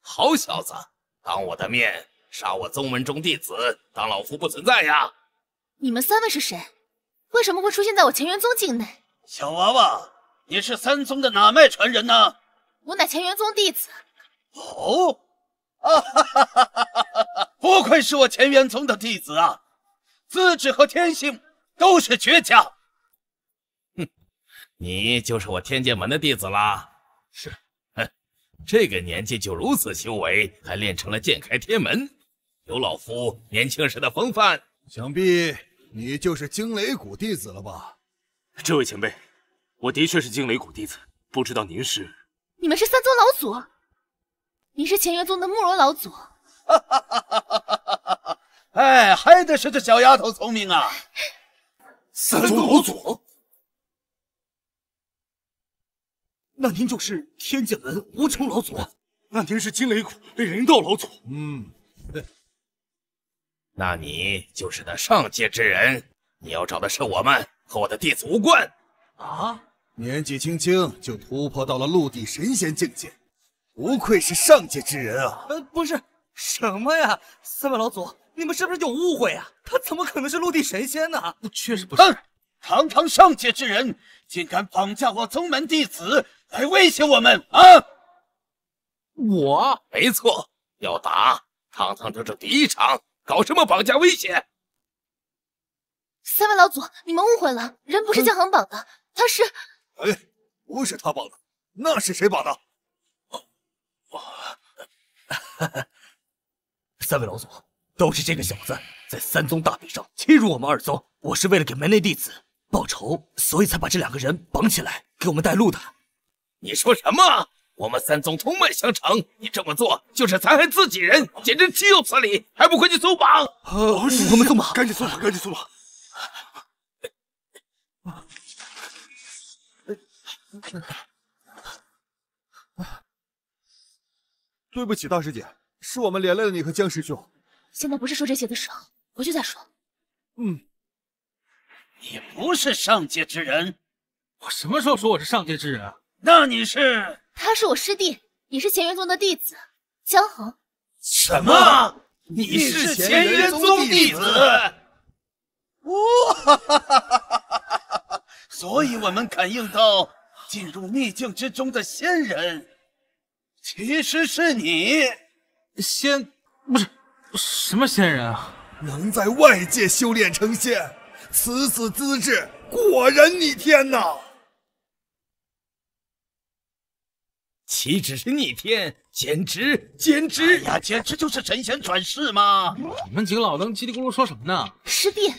好小子，当我的面杀我宗门中弟子，当老夫不存在呀！你们三位是谁？为什么会出现在我乾元宗境内？小娃娃，你是三宗的哪脉传人呢？我乃乾元宗弟子。哦，啊哈哈哈哈哈！不愧是我乾元宗的弟子啊，资质和天性都是绝佳。哼，你就是我天剑门的弟子啦。是。哼，这个年纪就如此修为，还练成了剑开天门，有老夫年轻时的风范。想必你就是惊雷谷弟子了吧？这位前辈，我的确是惊雷谷弟子，不知道您是？你们是三宗老祖？你是乾元宗的慕容老祖？哎，还得是这小丫头聪明啊！三宗老祖？那您就是天剑门无穷老祖？那您是惊雷谷人道老祖？那你就是那上界之人，你要找的是我们，和我的弟子无关。啊！年纪轻轻就突破到了陆地神仙境界，不愧是上界之人啊！不是什么呀，三位老祖，你们是不是有误会啊？他怎么可能是陆地神仙呢？确实不是。堂堂上界之人，竟敢绑架我宗门弟子来威胁我们啊！我没错，要打，堂堂正正第一场。搞什么绑架威胁？三位老祖，你们误会了，人不是江衡绑的，他是……哎，不是他绑的，那是谁绑的？三位老祖，都是这个小子在三宗大比上欺辱我们二宗，我是为了给门内弟子报仇，所以才把这两个人绑起来给我们带路的。你说什么？我们三宗同脉相承，你这么做就是残害自己人，简直岂有此理！还不快去送绑！我们送绑，赶紧送绑，赶紧送绑！对不起，大师姐，是我们连累了你和江师兄。现在不是说这些的时候，回去再说。你不是上界之人，我什么时候说我是上界之人啊？那你是？他是我师弟，也是乾元宗的弟子，江衡。什么？你是乾元宗弟子？哇！所以我们感应到进入秘境之中的仙人，其实是你。仙不是什么仙人啊？能在外界修炼成仙，此资质果然逆天呐！岂止是逆天，简直哎呀，简直就是神仙转世嘛！你们几个老登叽里咕噜说什么呢？师弟，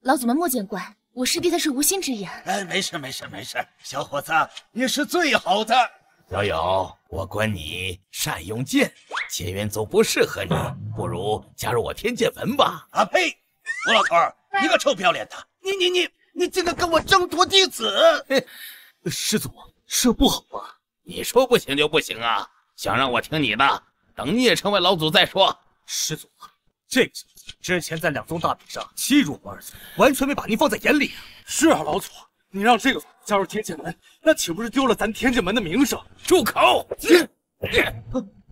老祖们莫见怪，我师弟他是无心之言。哎，没事，小伙子，你是最好的。小友，我管你善用剑，乾元宗不适合你，不如加入我天剑门吧。啊呸！吴老头儿，你个臭不要脸的，你竟敢跟我争夺弟子！师祖，这不好啊！你说不行就不行啊！想让我听你的，等你也成为老祖再说。师祖，这个小子之前在两宗大比上欺辱我们二宗，完全没把您放在眼里啊！是啊，老祖，你让这个加入天剑门，那岂不是丢了咱天剑门的名声？住口！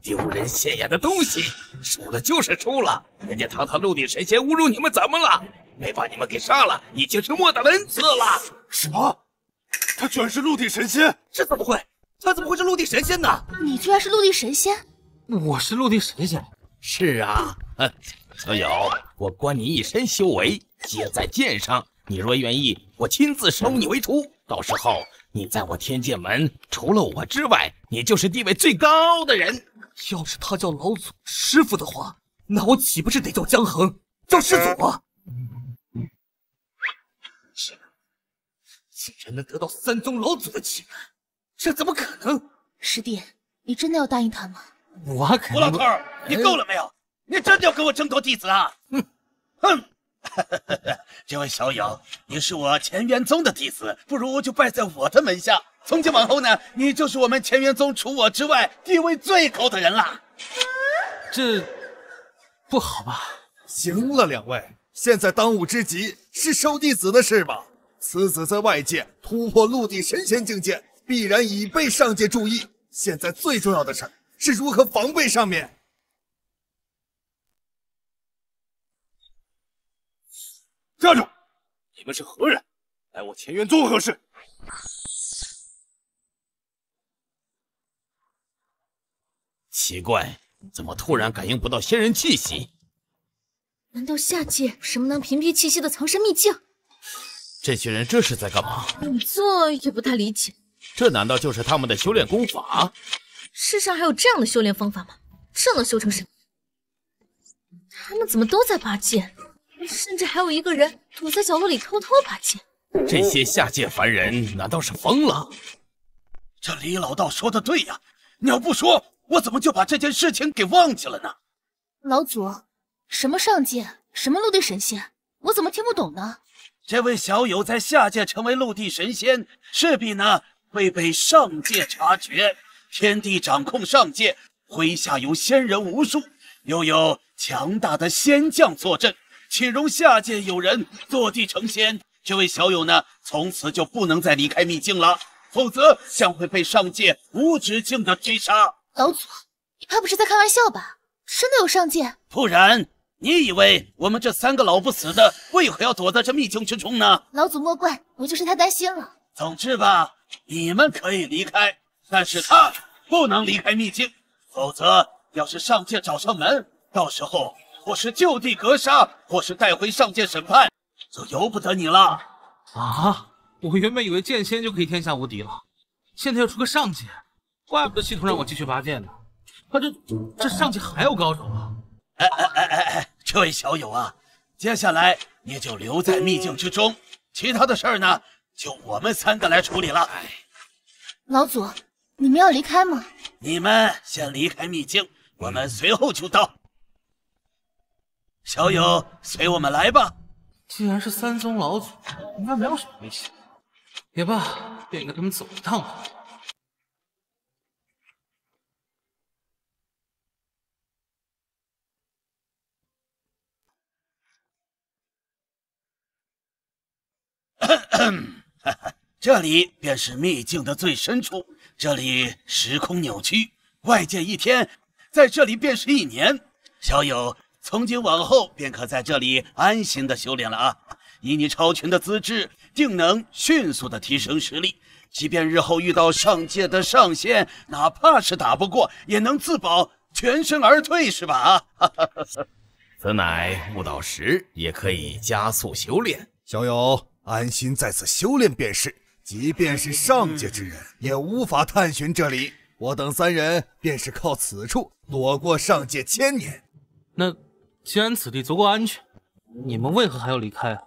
丢人现眼的东西，输了就是输了。人家堂堂陆地神仙侮辱你们，怎么了？没把你们给杀了，已经是莫大的恩赐了。什么？他居然是陆地神仙？这怎么会？他怎么会是陆地神仙呢？你居然是陆地神仙？我是陆地神仙。是啊，小友，我观你一身修为，皆在剑上，你若愿意，我亲自收你为徒。到时候你在我天剑门，除了我之外，你就是地位最高的人。要是他叫老祖师傅的话，那我岂不是得叫江衡，叫师祖啊？竟然能得到三宗老祖的气门，这怎么可能？师弟，你真的要答应他吗？我肯定。胡老头，你够了没有？你真的要跟我争夺弟子啊？哼！这位小友，你是我乾元宗的弟子，不如就拜在我的门下。从今往后呢，你就是我们乾元宗除我之外地位最高的人了。这不好吧？行了，两位，现在当务之急是收弟子的事吧。此子在外界突破陆地神仙境界，必然已被上界注意。现在最重要的事是如何防备上面。站住！你们是何人？来我乾元宗何事？奇怪，怎么突然感应不到仙人气息？难道下界什么能屏蔽气息的藏身秘境？这群人这是在干嘛？怎么做也不太理解。这难道就是他们的修炼功法？世上还有这样的修炼方法吗？这能修成什么？他们怎么都在拔剑？甚至还有一个人躲在角落里偷偷拔剑。这些下界凡人难道是疯了？这李老道说的对呀，你要不说，我怎么就把这件事情给忘记了呢？老祖，什么上界，什么陆地神仙，我怎么听不懂呢？这位小友在下界成为陆地神仙，势必呢会被上界察觉。天地掌控上界，麾下有仙人无数，又有强大的仙将坐镇，岂容下界有人坐地成仙？这位小友呢，从此就不能再离开秘境了，否则将会被上界无止境的追杀。老祖，你怕不是在开玩笑吧？真的有上界？不然，你以为我们这三个老不死的为何要躲在这秘境之中呢？老祖莫怪，我就是太担心了。总之吧，你们可以离开，但是他不能离开秘境，否则要是上界找上门，到时候或是就地格杀，或是带回上界审判，就由不得你了。啊！我原本以为剑仙就可以天下无敌了，现在又出个上界，怪不得系统让我继续拔剑呢。可这上界还有高手啊！这位小友啊，接下来你就留在秘境之中，其他的事儿呢，就我们三个来处理了。老祖，你们要离开吗？你们先离开秘境，我们随后就到。小友，随我们来吧。既然是三宗老祖，应该没有什么危险。也罢，便跟他们走一趟吧。这里便是秘境的最深处，这里时空扭曲，外界一天，在这里便是1年。小友从今往后便可在这里安心的修炼了啊！以你超群的资质，定能迅速的提升实力。即便日后遇到上界的上仙，哪怕是打不过，也能自保，全身而退，是吧？此乃悟道石，也可以加速修炼。小友，安心在此修炼便是。即便是上界之人，也无法探寻这里。我等三人便是靠此处躲过上界1000年。那既然此地足够安全，你们为何还要离开啊？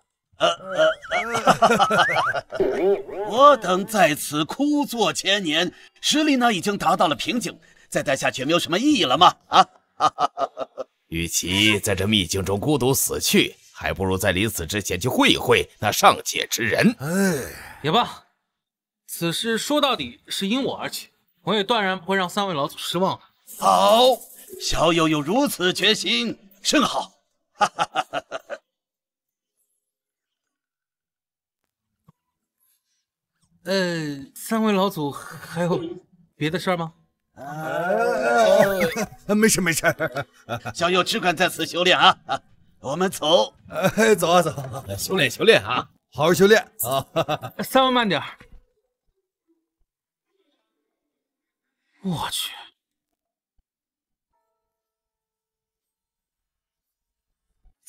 我等在此枯坐1000年，实力呢已经达到了瓶颈，再待下去没有什么意义了吗？与其在这秘境中孤独死去，还不如在临死之前去会一会那上界之人。也罢，此事说到底是因我而起，我也断然不会让三位老祖失望的。好，小友有如此决心，甚好。三位老祖还有别的事儿吗？没事没事，小友只管在此修炼啊！我们走。走啊走，修炼修炼啊，好好修炼啊！三位慢点。我去，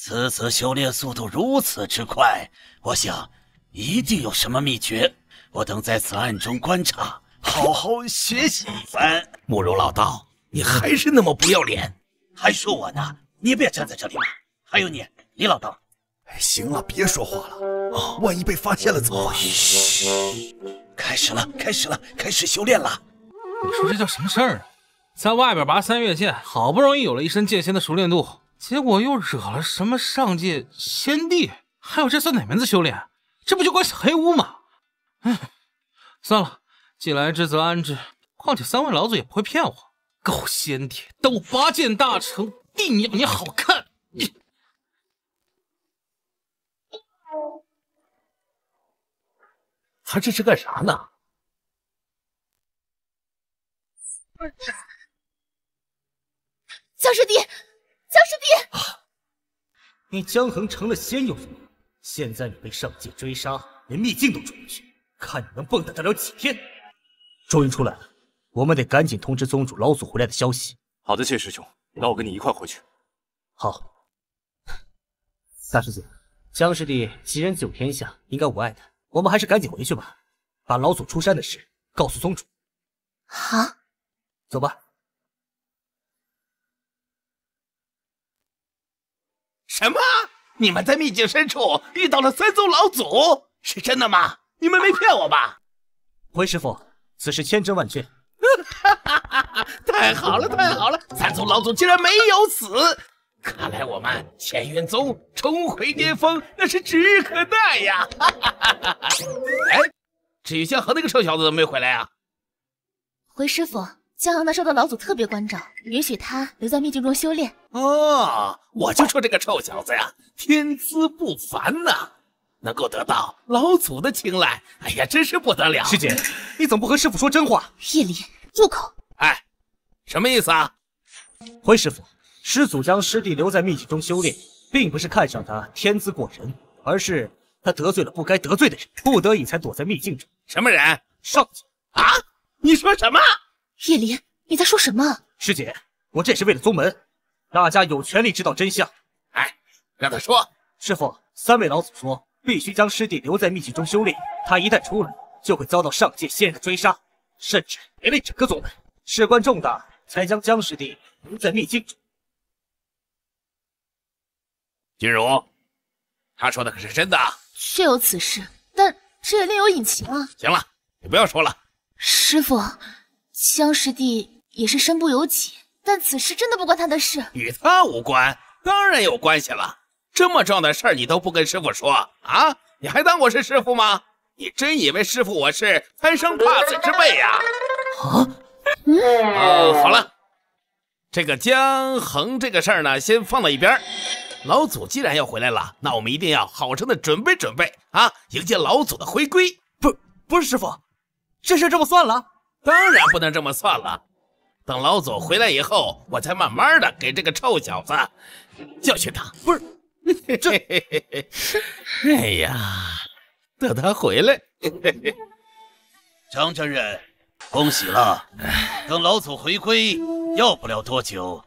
此次修炼速度如此之快，我想一定有什么秘诀。我等在此暗中观察，好好学习一番。慕容老道，你还是那么不要脸，还说我呢？你别站在这里嘛！还有你，李老道。行了，别说话了，万一被发现了怎么办？嘘，开始了，开始修炼了。你说这叫什么事儿啊？在外边拔3月剑，好不容易有了一身剑仙的熟练度，结果又惹了什么上界仙帝，还有这算哪门子修炼？这不就关系黑屋吗？算了，既来之则安之。况且3位老祖也不会骗我。狗仙帝，等我拔剑大成，定要你好看！他这是干啥呢？江师弟，江师弟！你江衡成了仙又如何？现在你被上界追杀，连秘境都出不去，看你能蹦跶得了几天！终于出来了，我们得赶紧通知宗主老祖回来的消息。好的，谢师兄，那我跟你一块回去。好。大师姐，江师弟吉人自有天相，应该无碍的。我们还是赶紧回去吧，把老祖出山的事告诉宗主。好，走吧。什么？你们在秘境深处遇到了3宗老祖？是真的吗？你们没骗我吧？回师傅，此事千真万确。太好了，太好了！3宗老祖竟然没有死，看来我们乾元宗重回巅峰那是指日可待呀！哎，至于江河那个臭小子怎么没回来啊？回师傅，江衡他受到老祖特别关照，允许他留在秘境中修炼。哦，我就说这个臭小子呀，天资不凡呐，能够得到老祖的青睐，哎呀，真是不得了！师姐，你怎么不和师傅说真话？叶离，住口！哎，什么意思啊？回师傅，师祖将师弟留在秘境中修炼，并不是看上他天资过人，而是他得罪了不该得罪的人，不得已才躲在秘境中。什么人？上界啊！你说什么？叶离，你在说什么？师姐，我这是为了宗门，大家有权利知道真相。哎，让他说。师傅，3位老祖说必须将师弟留在秘境中修炼，他一旦出来，就会遭到上界仙人的追杀，甚至连累整个宗门。事关重大，才将江师弟留在秘境中。君如，他说的可是真的？确有此事，但这也另有隐情啊。行了，你不要说了。师傅，江师弟也是身不由己，但此事真的不关他的事。与他无关，当然有关系了。这么重要的事儿你都不跟师傅说啊？你还当我是师傅吗？你真以为师傅我是贪生怕死之辈呀？好了，这个江衡这个事儿呢，先放到一边。老祖既然要回来了，那我们一定要好生的准备准备啊，迎接老祖的回归。不是师傅，这事这么算了？当然不能这么算了。等老祖回来以后，我再慢慢的给这个臭小子教训他。不是，这，哎呀，等他回来。张真人，恭喜了！等老祖回归，要不了多久，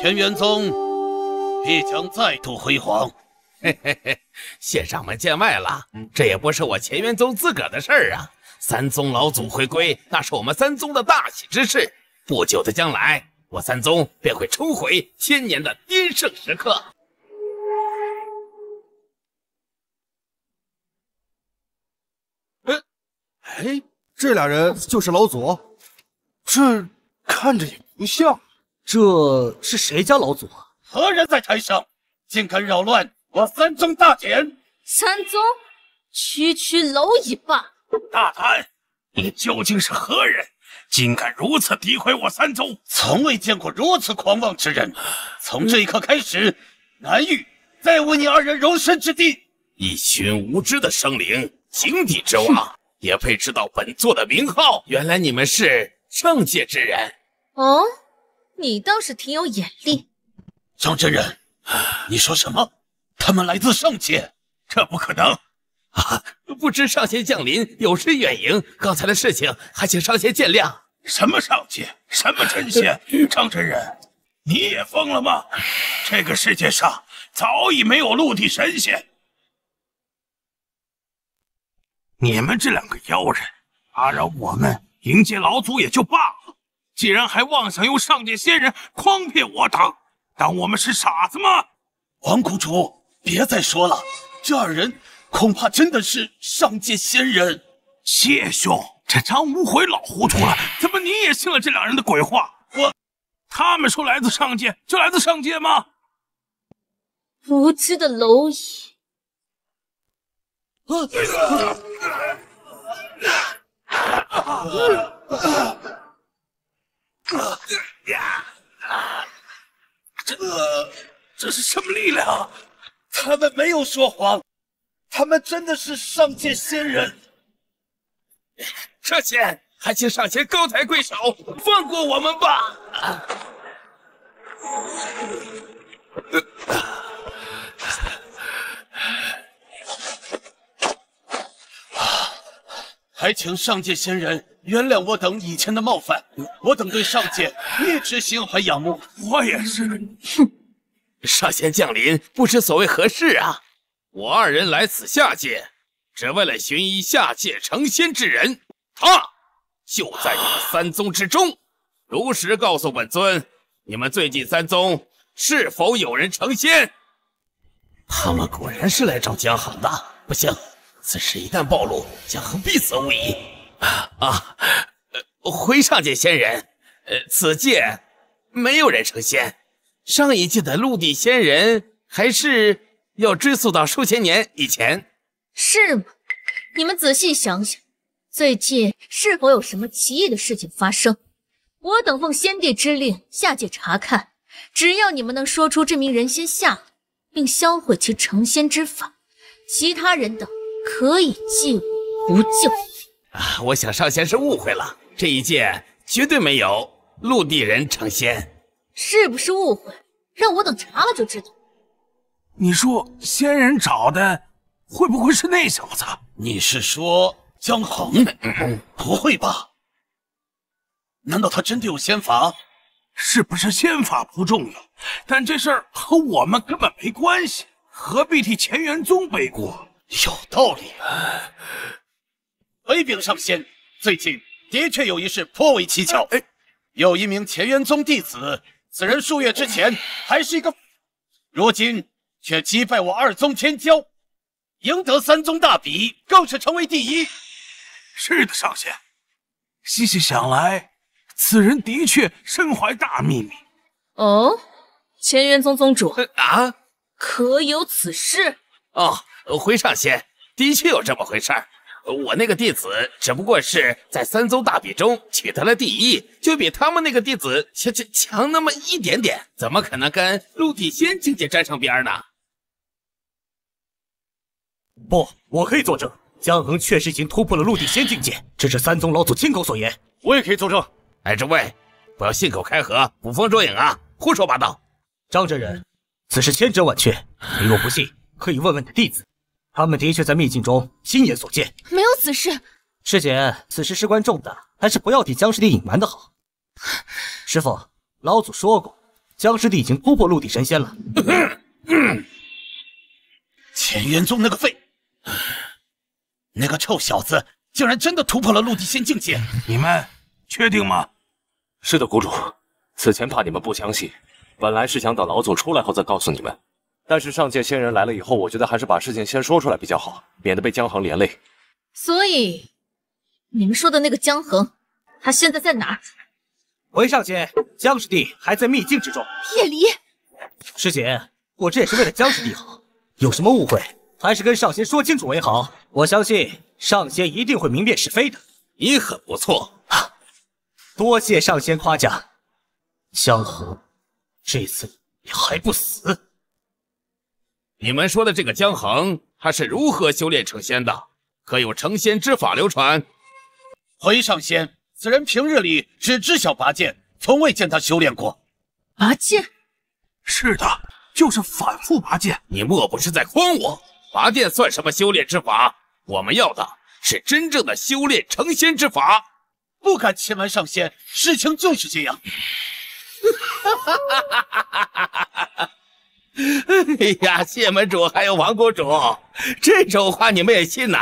乾元宗必将再度辉煌。嘿嘿嘿，县上门见外了，这也不是我乾元宗自个儿的事儿啊。3宗老祖回归，那是我们3宗的大喜之事。不久的将来，我3宗便会重回千年的巅盛时刻。哎，这俩人就是老祖？这看着也不像。这是谁家老祖啊？何人在台上，竟敢扰乱我3宗大典？3宗，区区蝼蚁罢！大胆！你究竟是何人？竟敢如此诋毁我3宗！从未见过如此狂妄之人。从这一刻开始，南域再无你2人容身之地。一群无知的生灵，井底之蛙，也配知道本座的名号？原来你们是上界之人。哦，你倒是挺有眼力。张真人，你说什么？他们来自上界？这不可能！啊，不知上仙降临，有失远迎，刚才的事情还请上仙见谅。什么上界？什么真仙？张真人，你也疯了吗？这个世界上早已没有陆地神仙。你们这两个妖人，打扰我们迎接老祖也就罢了，既然还妄想用上界仙人诓骗我党，当我们是傻子吗？王谷主，别再说了，这二人恐怕真的是上界仙人。谢兄，这张无悔老糊涂了，怎么你也信了这两人的鬼话？他们说来自上界，就来自上界吗？无知的蝼蚁！这是什么力量？他们没有说谎，他们真的是上界仙人。这些还请上仙高抬贵手，放过我们吧！还请上界仙人原谅我等以前的冒犯，我等对上界一直心怀仰慕。我也是。上仙降临，不知所谓何事啊？我二人来此下界，只为了寻一下界成仙之人，他就在你们三宗之中。如实告诉本尊，你们最近三宗是否有人成仙？他们果然是来找江衡的，不行，此事一旦暴露，江衡必死无疑。回上界仙人，此界没有人成仙，上一届的陆地仙人还是要追溯到数千年以前。是吗？你们仔细想想，最近是否有什么奇异的事情发生？我等奉先帝之令下界查看，只要你们能说出这名人仙下落，并销毁其成仙之法，其他人等可以既往不咎。我想上仙是误会了，这一届绝对没有陆地人成仙。是不是误会？让我等查了就知道。你说仙人找的会不会是那小子？你是说江衡？不会吧？难道他真的有仙法？是不是仙法不重要，但这事儿和我们根本没关系，何必替乾元宗背锅？有道理。回禀上仙，最近的确有一事颇为蹊跷。有一名乾元宗弟子，此人数月之前还是一个，如今却击败我二宗天骄，赢得三宗大比，更是成为第一。是的，上仙。细细想来，此人的确身怀大秘密。哦，乾元宗宗主可有此事？回上仙，的确有这么回事儿。我那个弟子只不过是在三宗大比中取得了第一，就比他们那个弟子强那么一点点，怎么可能跟陆地仙境界沾上边呢？不，我可以作证，江衡确实已经突破了陆地仙境界，这是三宗老祖亲口所言。我也可以作证。诸位，不要信口开河，捕风捉影啊，胡说八道。张真人，此事千真万确，你若不信，可以问问你弟子。他们的确在秘境中亲眼所见。没有此事。师姐，此事事关重大，还是不要替江师弟隐瞒的好。师父，老祖说过，江师弟已经突破陆地神仙了。乾元宗那个废，那个臭小子竟然真的突破了陆地仙境界。你们确定吗？是的，谷主。此前怕你们不相信，本来是想等老祖出来后再告诉你们。但是上界仙人来了以后，我觉得还是把事情先说出来比较好，免得被江衡连累。所以，你们说的那个江衡，他现在在哪儿？回上仙，江师弟还在秘境之中。叶离，师姐，我这也是为了江师弟好，有什么误会，还是跟上仙说清楚为好。我相信上仙一定会明辨是非的。你很不错，多谢上仙夸奖。江衡，这次你还不死？你们说的这个江衡，他是如何修炼成仙的？可有成仙之法流传？回上仙，此人平日里只知晓拔剑，从未见他修炼过。拔剑？是的，就是反复拔剑。你莫不是在诓我？拔剑算什么修炼之法？我们要的是真正的修炼成仙之法。不敢欺瞒上仙，事情就是这样。哎呀，谢门主还有王公主，这种话你们也信呐？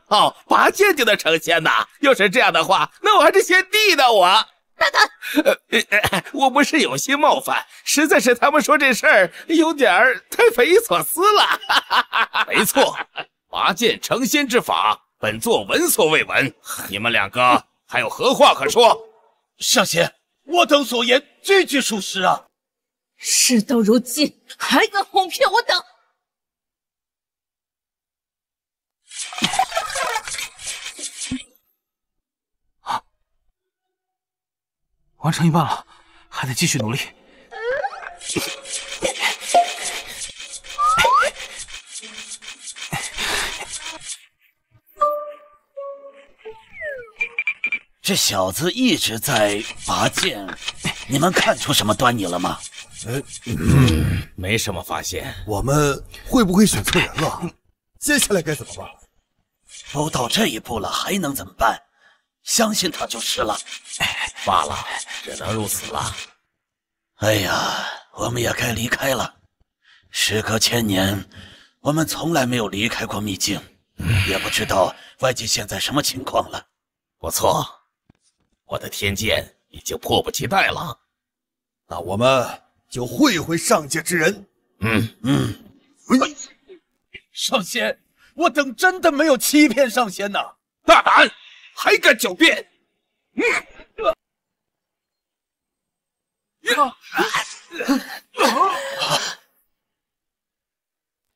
哦，拔剑就能成仙呐？要是这样的话，那我还是先帝呢，我。大胆！我不是有心冒犯，实在是他们说这事儿有点太匪夷所思了。没错，拔剑成仙之法，本座闻所未闻。你们两个还有何话可说？上仙，我等所言句句属实啊！事到如今，还敢哄骗我等？完成一半了，还得继续努力。这小子一直在拔剑，你们看出什么端倪了吗？没什么发现。我们会不会选错人了？接下来该怎么办？都到这一步了，还能怎么办？相信他就是了。罢了，只能如此了。哎呀，我们也该离开了。时隔1000年，我们从来没有离开过秘境，也不知道外界现在什么情况了。不错，我的天剑已经迫不及待了。那我们就会一回上界之人。上仙，我等真的没有欺骗上仙呐！大胆，还敢狡辩！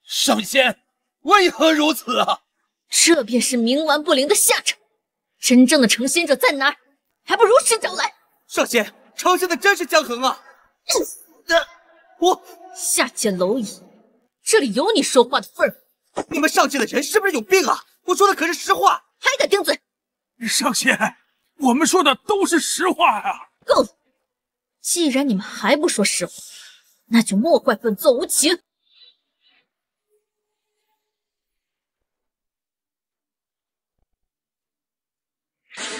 上仙，为何如此啊？这便是冥顽不灵的下场。真正的成仙者在哪儿？还不如实找来！上仙，成仙的真是江衡啊！我下界蝼蚁，这里有你说话的份儿。你们上界的人是不是有病啊？我说的可是实话，还敢顶嘴！上仙，我们说的都是实话呀！够了！既然你们还不说实话，那就莫怪本座无情。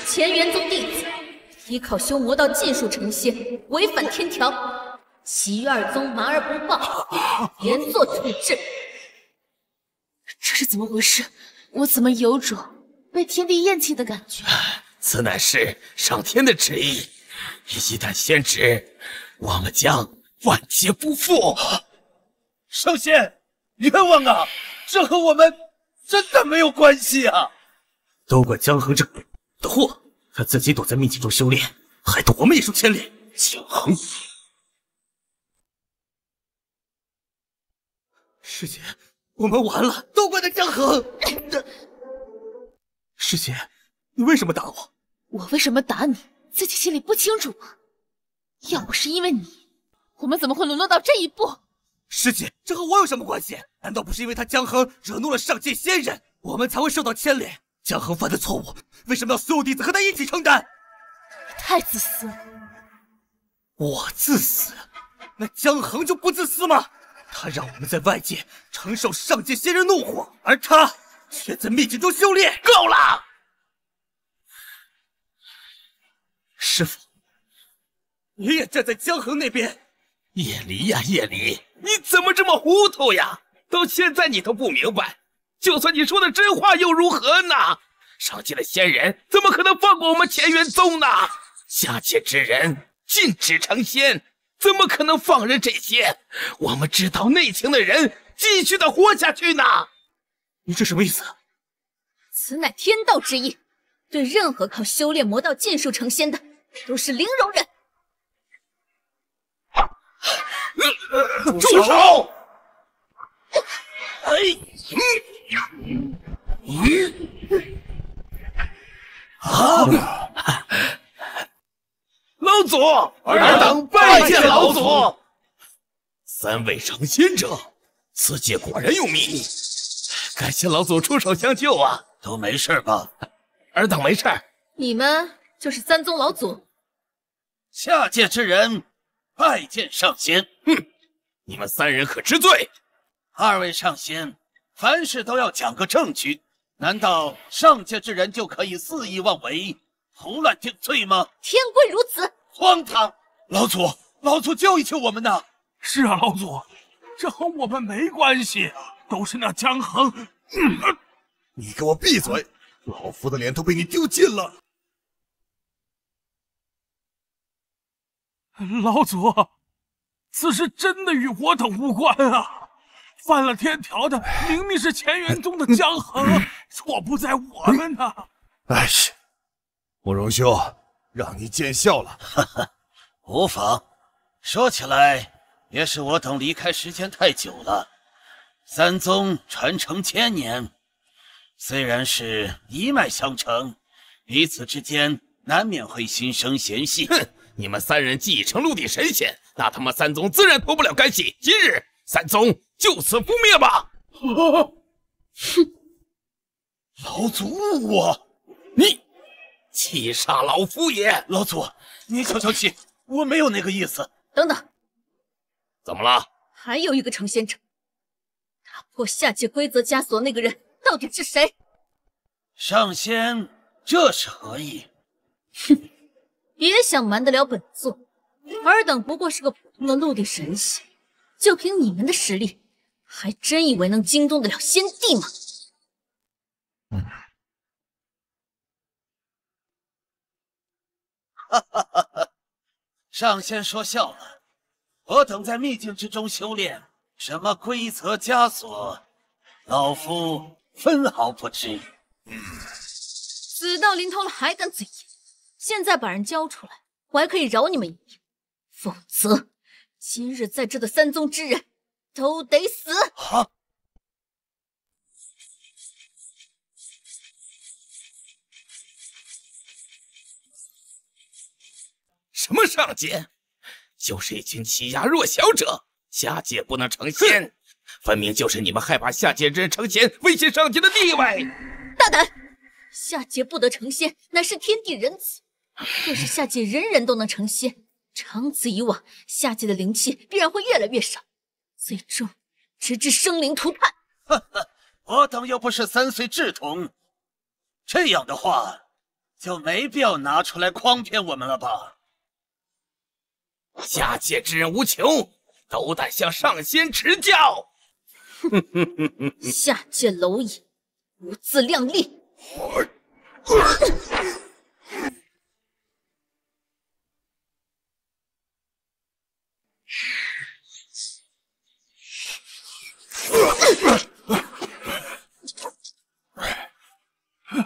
乾元宗弟子依靠修魔道尽数成仙，违反天条，其余2宗麻而不报，严坐处置。这是怎么回事？我怎么有种被天地厌弃的感觉？此乃是上天的旨意，一旦先旨，我们将万劫不复。上仙，冤枉啊！这和我们真的没有关系啊！都怪江衡这的货，他自己躲在秘境中修炼，害得我们也受牵连。江衡，师姐，我们完了，都怪那江衡。师姐，你为什么打我？我为什么打你，自己心里不清楚吗？要不是因为你，我们怎么会沦落到这一步？师姐，这和我有什么关系？难道不是因为他江衡惹怒了上界仙人，我们才会受到牵连？江衡犯的错误，为什么要所有弟子和他一起承担？你太自私了。我自私？那江衡就不自私吗？他让我们在外界承受上界仙人怒火，而他却在秘境中修炼。够了！师父，你也站在江衡那边。叶离呀，叶离，你怎么这么糊涂呀？到现在你都不明白，就算你说的真话又如何呢？上界的仙人怎么可能放过我们乾元宗呢？下界之人禁止成仙，怎么可能放任这些我们知道内情的人继续的活下去呢？你这什么意思？此乃天道之意，对任何靠修炼魔道尽数成仙的，都是零容忍。住手！老祖，尔等拜见老祖。3位成仙者，此界果然有秘密，感谢老祖出手相救啊！都没事吧？尔等没事。你们就是3宗老祖？下界之人拜见上仙。哼，你们3人可知罪？2位上仙，凡事都要讲个证据，难道上界之人就可以肆意妄为，胡乱定罪吗？天规如此，荒唐！老祖，老祖救一救我们呐！是啊，老祖，这和我们没关系，都是那江衡。你给我闭嘴！老夫的脸都被你丢尽了。老祖，此事真的与我等无关啊！犯了天条的明明是乾元宗的江衡，错不在我们呐！哎呀，慕容兄，让你见笑了。哈哈，无妨。说起来，也是我等离开时间太久了。三宗传承1000年，虽然是一脉相承，彼此之间难免会心生嫌隙。哼，你们3人继承陆地神仙，那他妈三宗自然脱不了干系。今日三宗就此覆灭吧！哼，老祖误我，你气杀老夫爷！老祖，你消消气，我没有那个意思。等等，怎么了？还有一个成仙者，打破下界规则枷锁那个人到底是谁？上仙，这是何意？哼，别想瞒得了本座，尔等不过是个普通的陆地神仙，就凭你们的实力，还真以为能惊动得了先帝吗？哈哈哈哈！上仙说笑了，我等在秘境之中修炼，什么规则枷锁，老夫分毫不知。死到临头了还敢嘴硬，现在把人交出来，我还可以饶你们一命，否则今日在这的三宗之人都得死。好。什么上界？就是一群欺压弱小者，下界不能成仙，分明就是你们害怕下界之人成仙，威胁上界的地位。大胆！下界不得成仙，乃是天地仁慈。若是下界人人都能成仙，长此以往，下界的灵气必然会越来越少，最终直至生灵涂炭。哈哈，我等又不是3岁稚童，这样的话就没必要拿出来诓骗我们了吧？下界之人无穷，斗胆向上仙持教。下界蝼蚁，不自量力！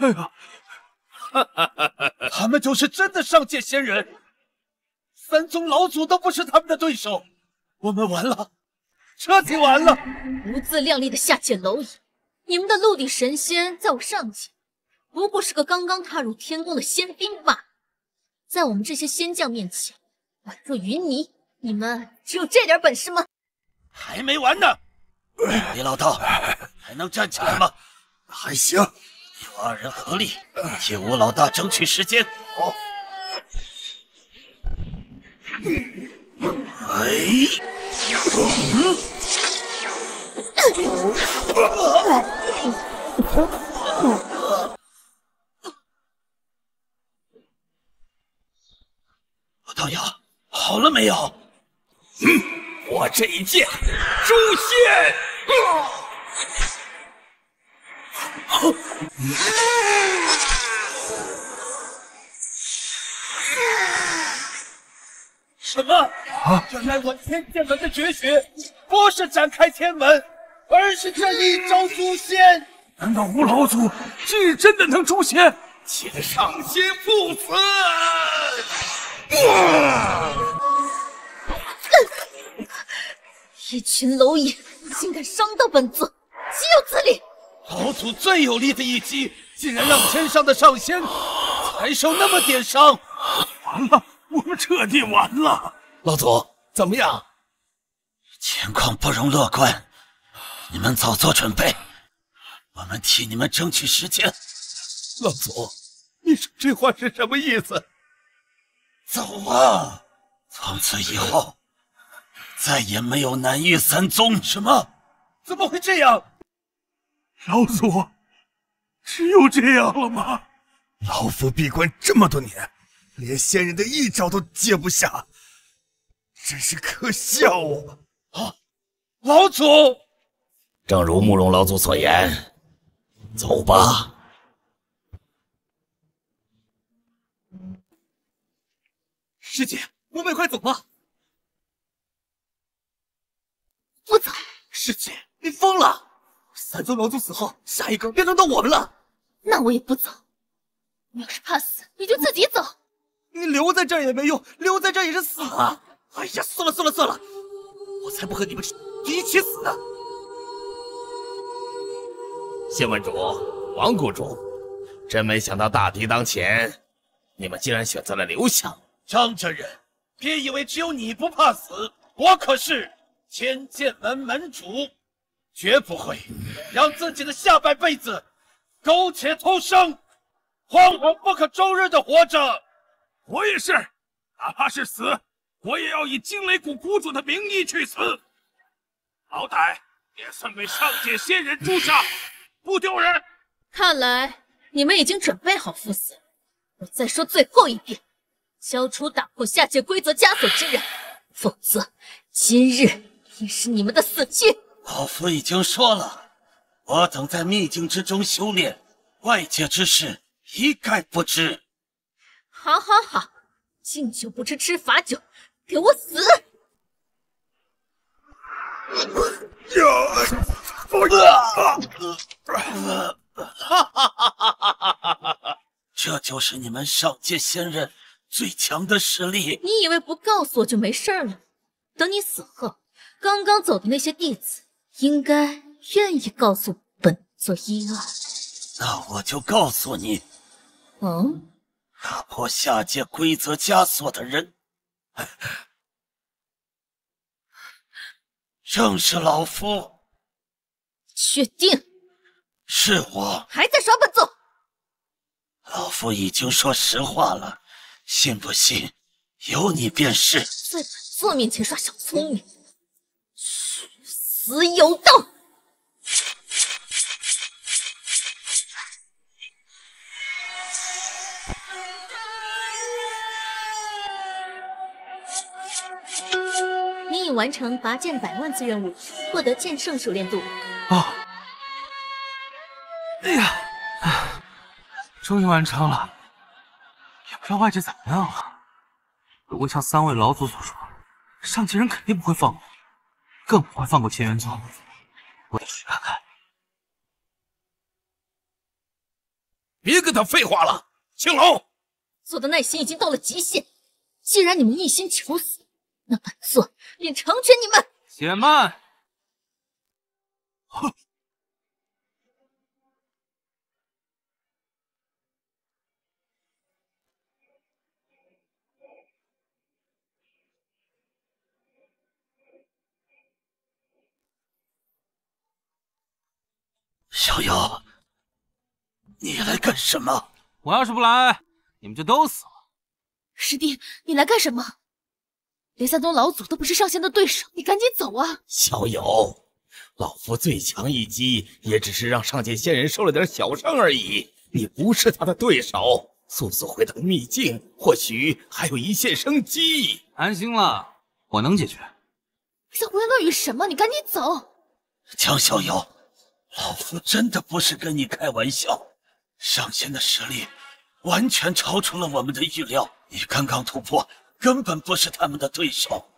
哎呀，他们就是真的上界仙人，三宗老祖都不是他们的对手，我们完了，彻底完了！不自量力的下界蝼蚁，你们的陆地神仙在我上界不过是个刚刚踏入天宫的仙兵罢了，在我们这些仙将面前宛若云泥，你们只有这点本事吗？还没完呢！李老道，还能站起来吗？还行。我2人合力替吴老大争取时间。好。道友，好了没有？我这一剑诛仙！什么？原来我天剑门的绝学不是展开天门，而是这一招诛仙。难道吴老祖今日真的能诛仙？请上仙赴死！一群蝼蚁，竟敢伤到本座，岂有此理！老祖最有力的一击，竟然让天上的上仙才受那么点伤。完了，我们彻底完了。老祖，怎么样？情况不容乐观，你们早做准备，我们替你们争取时间。老祖，你说这话是什么意思？走啊！从此以后，再也没有南域三宗。什么？怎么会这样？老祖，只有这样了吗？老夫闭关这么多年，连仙人的一招都接不下，真是可笑啊！啊！老祖，正如慕容老祖所言，走吧。师姐，我们快走吧。不走。师姐，你疯了！三宗老祖死后，下一个便轮到我们了。那我也不走。你要是怕死，你就自己走。你留在这儿也没用，留在这儿也是死啊！哎呀，算了算了算了，我才不和你们一起死呢！谢问主，王谷主，真没想到大敌当前，你们竟然选择了留下。张真人，别以为只有你不怕死，我可是天剑门门主，绝不会让自己的下半辈子苟且偷生，惶惶不可终日的活着。我也是，哪怕是死，我也要以惊雷谷谷主的名义去死，好歹也算被上界仙人诛杀，不丢人。看来你们已经准备好赴死了。我再说最后一遍，交出打破下界规则枷锁之人，否则今日便是你们的死期。老夫已经说了，我等在秘境之中修炼，外界之事一概不知。好，好，好，敬酒不吃吃罚酒，给我死！这就是你们上界仙人最强的实力。你以为不告诉我就没事了？等你死后，刚刚走的那些弟子应该愿意告诉本座一二。那我就告诉你，打破下界规则枷锁的人，正是老夫。确定？是我。还在耍本座？老夫已经说实话了，信不信由你便是。在本座面前耍小聪明，去死有道！你已完成拔剑100万次任务，获得剑圣熟练度。哎呀，终于完成了，也不知道外界怎么样了。如果像3位老祖所说，上界人肯定不会放过，更不会放过千元宗。我得去看看。别跟他废话了，青龙。做的耐心已经到了极限，既然你们一心求死，那本座便成全你们。且慢！小妖，你来干什么？我要是不来，你们就都死了。师弟，你来干什么？连三宗老祖都不是上仙的对手，你赶紧走啊！小友，老夫最强一击也只是让上界仙人受了点小伤而已，你不是他的对手。速速回到秘境，或许还有一线生机。安心了，我能解决。你在胡言乱语什么？你赶紧走！江小友，老夫真的不是跟你开玩笑，上仙的实力完全超出了我们的预料，你刚刚突破，根本不是他们的对手。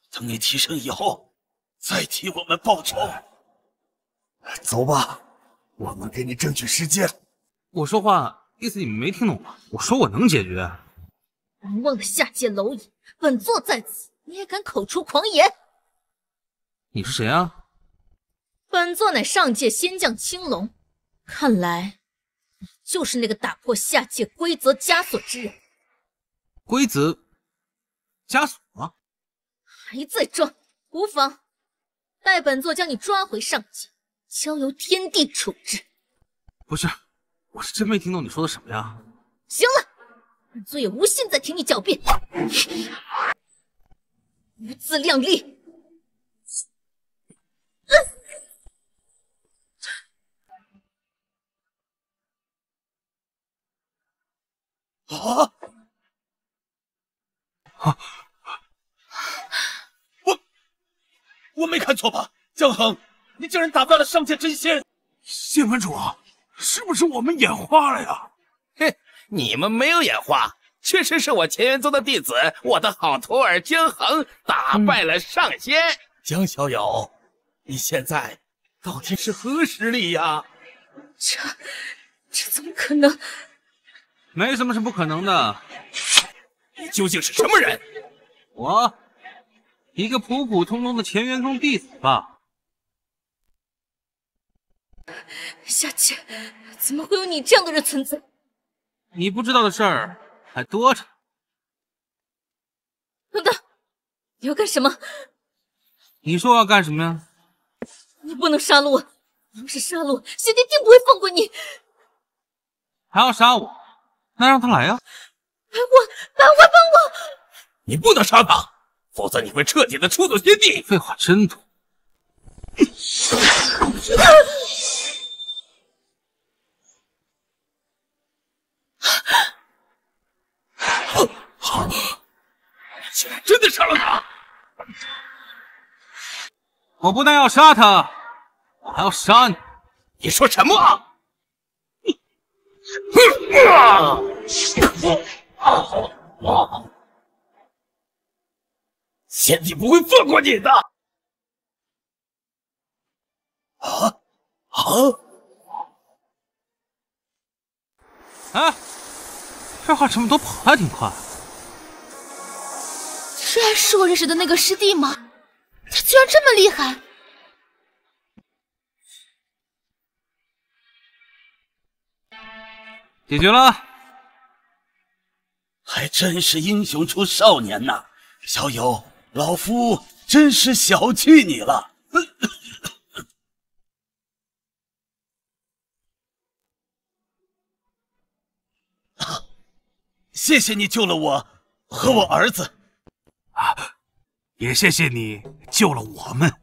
等你提升以后，再替我们报仇。走吧，我们给你争取时间。我说话意思你们没听懂吗？我说我能解决。难忘的下界蝼蚁，本座在此，你也敢口出狂言？你是谁啊？本座乃上界仙将青龙，看来你就是那个打破下界规则枷锁之人。规则枷锁吗？还在装？无妨，待本座将你抓回上界，交由天地处置。不是，我是真没听懂你说的什么呀。行了，本座也无心再听你狡辩，无自量力。啊！我没看错吧？江恒，你竟然打败了上界真仙！谢门主，是不是我们眼花了呀？哼，你们没有眼花，确实是我乾元宗的弟子，我的好徒儿江恒打败了上仙。江小友，你现在到底是何实力呀？这怎么可能？没什么是不可能的。你究竟是什么人？我，一个普普通通的乾元宗弟子吧。下界怎么会有你这样的人存在？你不知道的事儿还多着。等等，你要干什么？你说我要干什么呀？你不能杀了我！要是杀了我，贤弟定不会放过你。还要杀我？那让他来呀！百花帮我！你不能杀他，否则你会彻底的出走仙地。废话真多。你竟然真的杀了他！我不但要杀他，我还要杀你！你说什么？贤弟不会放过你的！这话这么多，跑还挺快。这还是我认识的那个师弟吗？他居然这么厉害！解决了。还真是英雄出少年呐，小友，老夫真是小觑你了。谢谢你救了我和我儿子，也谢谢你救了我们。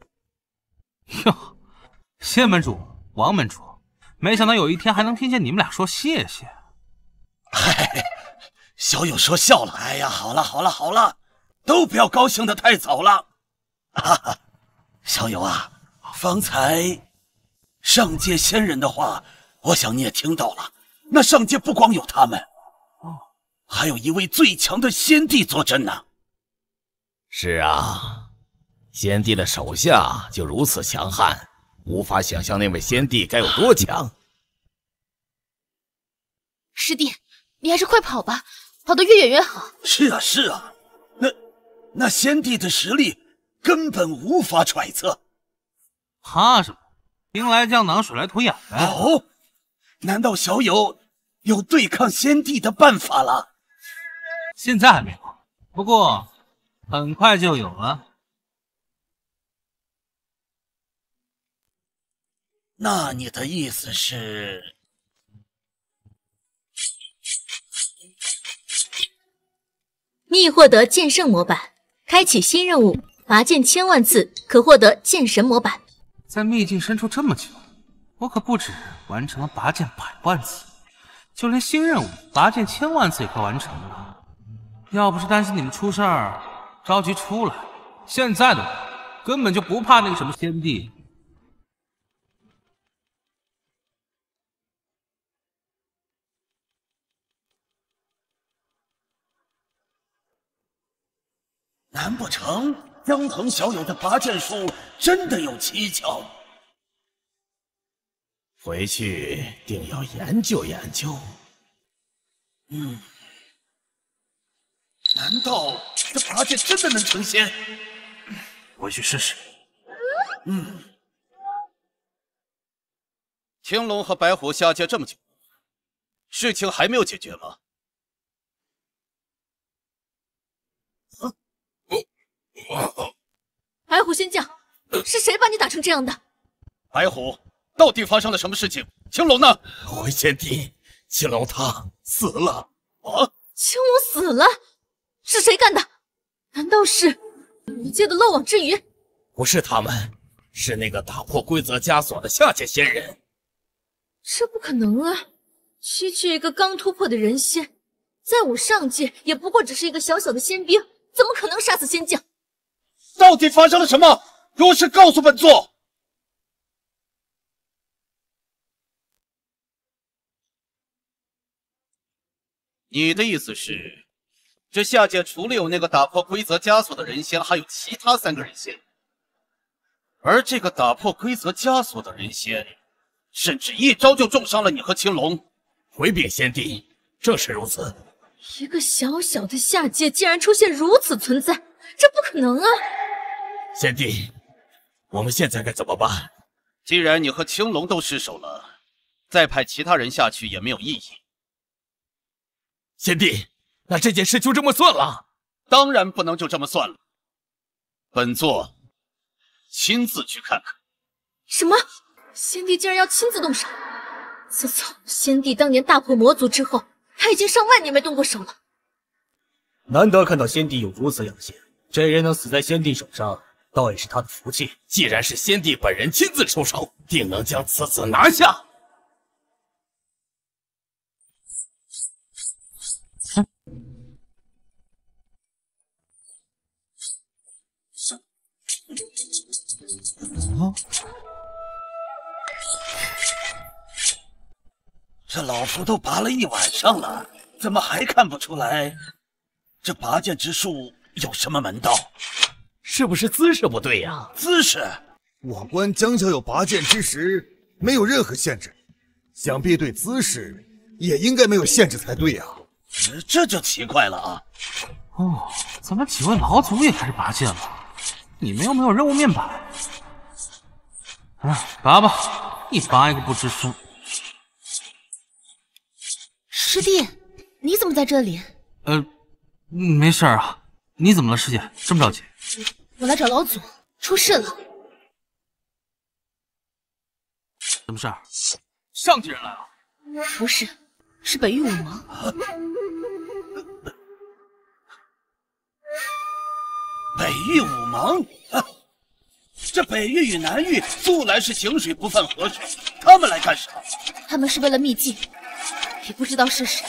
哟，谢门主、王门主，没想到有一天还能听见你们俩说谢谢。嗨，小友说笑了。哎呀，好了，都不要高兴得太早了。小友啊，方才上界仙人的话，我想你也听到了。那上界不光有他们，还有一位最强的仙帝坐镇呢。是啊，仙帝的手下就如此强悍，无法想象那位仙帝该有多强。师弟，你还是快跑吧，跑得越远越好。是啊，那仙帝的实力根本无法揣测。怕什么？兵来将挡，水来土掩呗。哦，难道小友有对抗仙帝的办法了？现在还没有，不过很快就有了。那你的意思是？你已获得剑圣模板，开启新任务，拔剑1000万次可获得剑神模板。在秘境深处这么久，我可不止完成了拔剑100万次，就连新任务拔剑1000万次也快完成了。要不是担心你们出事儿，着急出来，现在的我根本就不怕那个什么仙帝。难不成江腾小友的拔剑术真的有蹊跷？回去定要研究研究。难道这拔剑真的能成仙？回去试试。青龙和白虎下界这么久，事情还没有解决吗？白虎仙将，是谁把你打成这样的？白虎，到底发生了什么事情？青龙呢？回仙帝，青龙他死了。青龙死了？是谁干的？难道是魔界的漏网之鱼？不是他们，是那个打破规则枷锁的下界仙人。这不可能啊！区区一个刚突破的人仙，在我上界也不过只是一个小小的仙兵，怎么可能杀死仙将？到底发生了什么？如实告诉本座。你的意思是，这下界除了有那个打破规则枷锁的人仙，还有其他3个人仙，而这个打破规则枷锁的人仙，甚至一招就重伤了你和青龙。回禀先帝，正是如此。一个小小的下界竟然出现如此存在，这不可能啊！先帝，我们现在该怎么办？既然你和青龙都失手了，再派其他人下去也没有意义。先帝，那这件事就这么算了？当然不能就这么算了。本座亲自去看看。什么？先帝竟然要亲自动手？自从先帝当年大破魔族之后，他已经上万年没动过手了。难得看到先帝有如此养心，这人能死在先帝手上，倒也是他的福气。既然是先帝本人亲自出手，定能将此子拿下。这老夫都拔了一晚上了，怎么还看不出来这拔剑之术有什么门道？是不是姿势不对呀？姿势？我观江小友拔剑之时没有任何限制，想必对姿势也应该没有限制才对呀。这就奇怪了啊！哦，怎么几位老祖也开始拔剑了？你们又没有任务面板？拔吧，一拔一个不吱声。师弟，你怎么在这里？没事啊。你怎么了，师姐？这么着急？我来找老祖，出事了。什么事儿？上级人来了？不是，是北域武盟。北域武盟？这北域与南域素来是井水不犯河水，他们来干什么？他们是为了秘境，也不知道是谁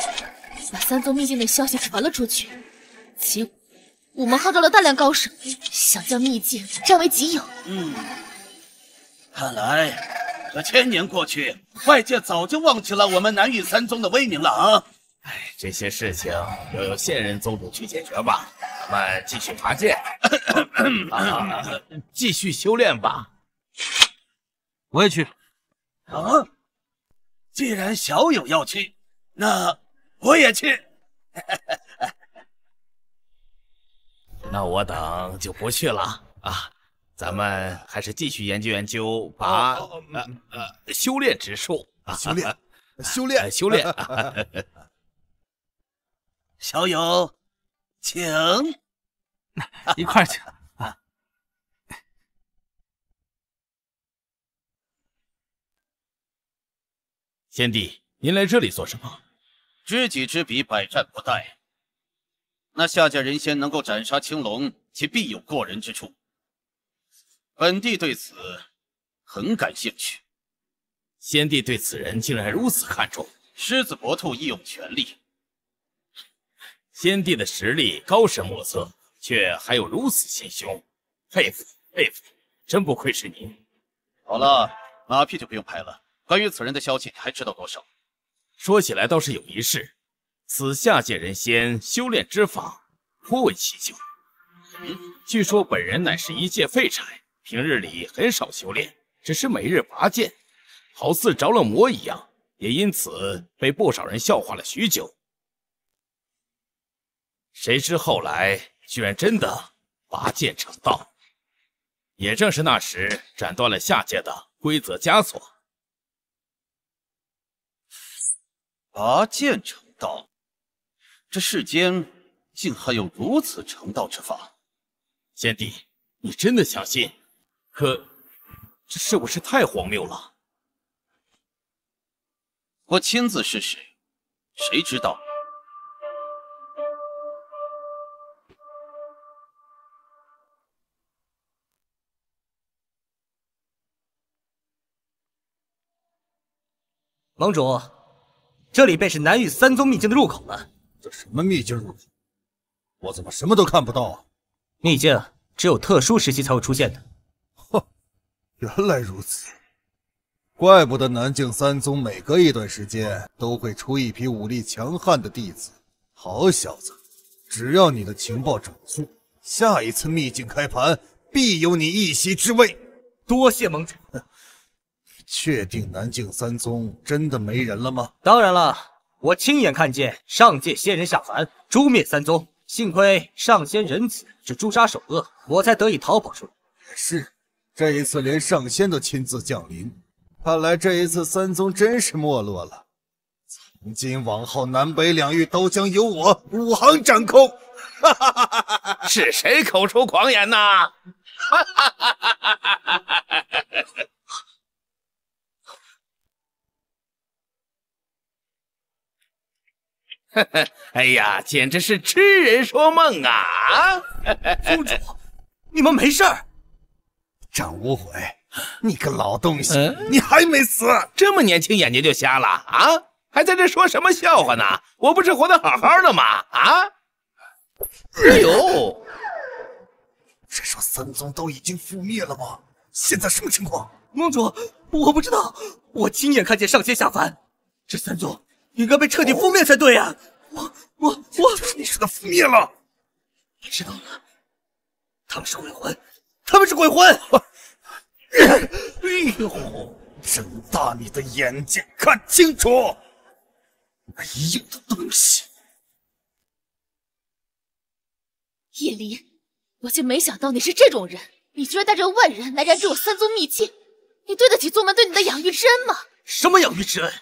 把3宗秘境的消息传了出去，结果武盟号召了大量高手，想将秘境占为己有。看来这1000年过去，外界早就忘记了我们南域3宗的威名了啊！这些事情要由现任宗主去解决吧。咱们继续拔剑，继续修炼吧。我也去。既然小友要去，那我也去。那我等就不去了啊。咱们还是继续研究研究拔修炼之术。修炼。小友，请一块儿请啊！先帝，您来这里做什么？知己知彼，百战不殆。那下界人仙能够斩杀青龙，其必有过人之处。本帝对此很感兴趣。先帝对此人竟然如此看重，狮子搏兔，义勇全力。先帝的实力高深莫测，却还有如此心胸，佩服佩服，真不愧是您。好了，马屁就不用拍了。关于此人的消息，你还知道多少？说起来倒是有一事，此下界人仙修炼之法颇为奇秀。据说本人乃是一介废柴，平日里很少修炼，只是每日拔剑，好似着了魔一样，也因此被不少人笑话了许久。谁知后来居然真的拔剑成道，也正是那时斩断了下界的规则枷锁。拔剑成道，这世间竟还有如此成道之法？先帝，你真的相信？可这是不是太荒谬了？我亲自试试，谁知道？盟主，这里便是南域3宗秘境的入口了。这什么秘境入口？我怎么什么都看不到啊？秘境只有特殊时期才会出现的。原来如此，怪不得南境三宗每隔一段时间都会出一批武力强悍的弟子。好小子，只要你的情报准确，下一次秘境开盘必有你一席之位。多谢盟主。确定南境三宗真的没人了吗？当然了，我亲眼看见上界仙人下凡，诛灭三宗。幸亏上仙人子是诛杀首恶，我才得以逃跑出来。是，这一次连上仙都亲自降临，看来这一次三宗真是没落了。从今往后，南北两域都将由我武行掌控。是谁口出狂言呐？哎呀，简直是痴人说梦啊！宗主，你们没事儿？张无悔，你个老东西，你还没死？这么年轻眼睛就瞎了啊？还在这说什么笑话呢？我不是活得好好的吗？啊！哎呦，这说三宗都已经覆灭了吗？现在什么情况？盟主，我不知道，我亲眼看见上仙下凡，这三宗应该被彻底覆灭才对呀！我就是你说的覆灭了。你知道了，他们是鬼魂，他们是鬼魂！哎呦，睁大你的眼睛，看清楚！没有的东西。叶离，我竟没想到你是这种人，你居然带着万人来燃指我三宗秘境，你对得起宗门对你的养育之恩吗？什么养育之恩？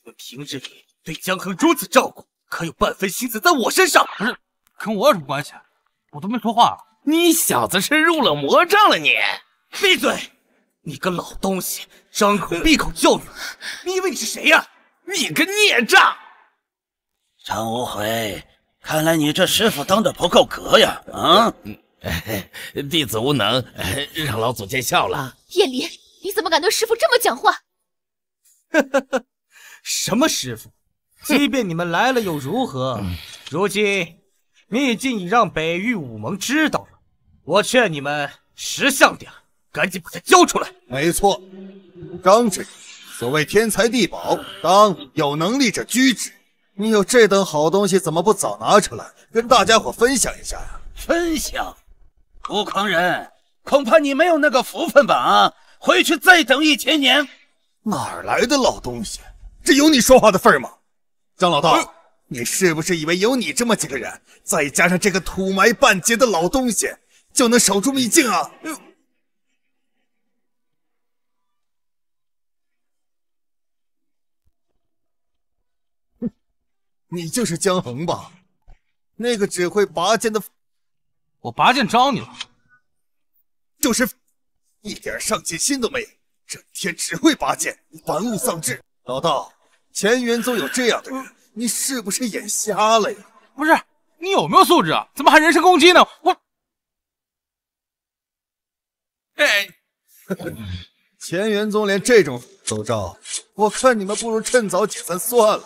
你们平日里对江衡如此照顾，可有半分心思在我身上？不是，跟我有什么关系？我都没说话。你小子是入了魔障了你！闭嘴！你个老东西，张口闭口教育，你以为你是谁呀？你个孽障！张无悔，看来你这师傅当的不够格呀！啊，弟子无能，让老祖见笑了。叶离，你怎么敢对师傅这么讲话？什么师傅？即便你们来了又如何？如今秘境已让北域武盟知道了，我劝你们识相点，赶紧把它交出来。没错，张志，所谓天才地宝，当有能力者居之。你有这等好东西，怎么不早拿出来跟大家伙分享一下呀？分享？悟空人，恐怕你没有那个福分吧？啊，回去再等1000年。哪儿来的老东西？这有你说话的份儿吗？张老道，你是不是以为有你这么几个人，再加上这个土埋半截的老东西，就能守住秘境啊？你就是江衡吧？那个只会拔剑的。我拔剑招你了？就是一点上进心都没有，整天只会拔剑，玩物丧志。老道，乾元宗有这样的人，你是不是眼瞎了呀？不是，你有没有素质啊？怎么还人身攻击呢？我，乾元宗连这种都招，我看你们不如趁早解散算了。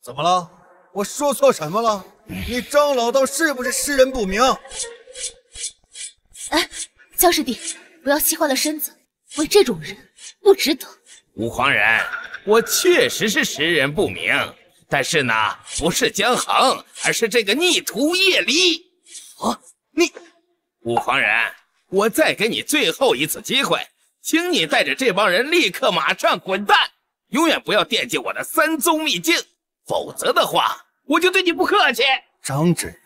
怎么了？我说错什么了？你张老道是不是识人不明？哎，江师弟，不要气坏了身子，为这种人不值得。吾皇人，我确实是识人不明，但是呢，不是江衡，而是这个逆徒叶离。啊，你，吾皇人，我再给你最后一次机会，请你带着这帮人立刻马上滚蛋，永远不要惦记我的三宗秘境，否则的话，我就对你不客气。张真人，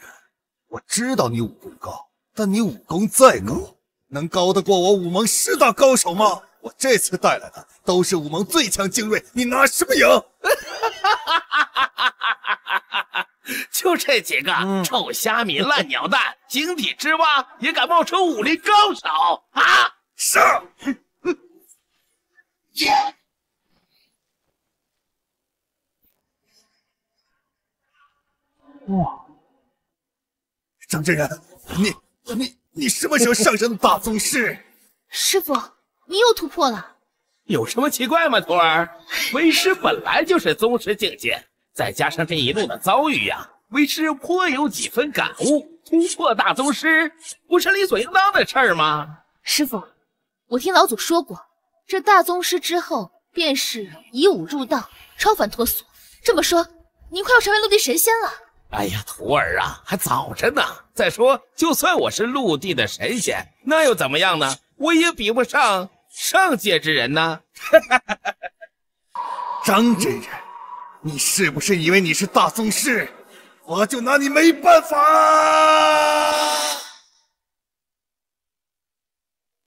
我知道你武功高，但你武功再高，能高得过我武盟10大高手吗？我这次带来的都是武盟最强精锐，你拿什么赢？就这几个臭虾米、烂鸟蛋、井底之蛙，也敢冒充武林高手啊！上！哇，张真人，你什么时候上升大宗师？师傅，你又突破了。有什么奇怪吗，徒儿？为师本来就是宗师境界，再加上这一路的遭遇呀，为师颇有几分感悟，突破大宗师，不是理所应当的事儿吗？师傅，我听老祖说过，这大宗师之后便是以武入道，超凡脱俗。这么说，您快要成为陆地神仙了。哎呀，徒儿啊，还早着呢。再说，就算我是陆地的神仙，那又怎么样呢？我也比不上上界之人呢。张真人，你是不是以为你是大宗师，我就拿你没办法？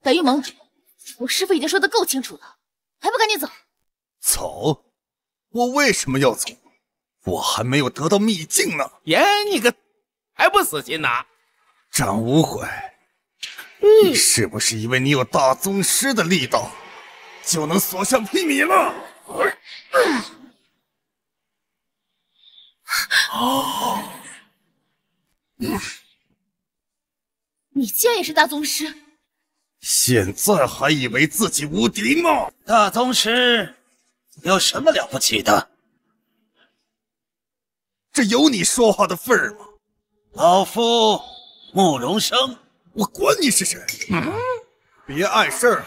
白玉盟主，我师父已经说得够清楚了，还不赶紧走？走？我为什么要走？我还没有得到秘境呢。耶，你个还不死心呐？张无悔，你是不是以为你有大宗师的力道，就能所向披靡了？你竟然也是大宗师？现在还以为自己无敌吗？大宗师有什么了不起的？这有你说话的份儿吗？老夫慕容生，我管你是谁！别碍事儿，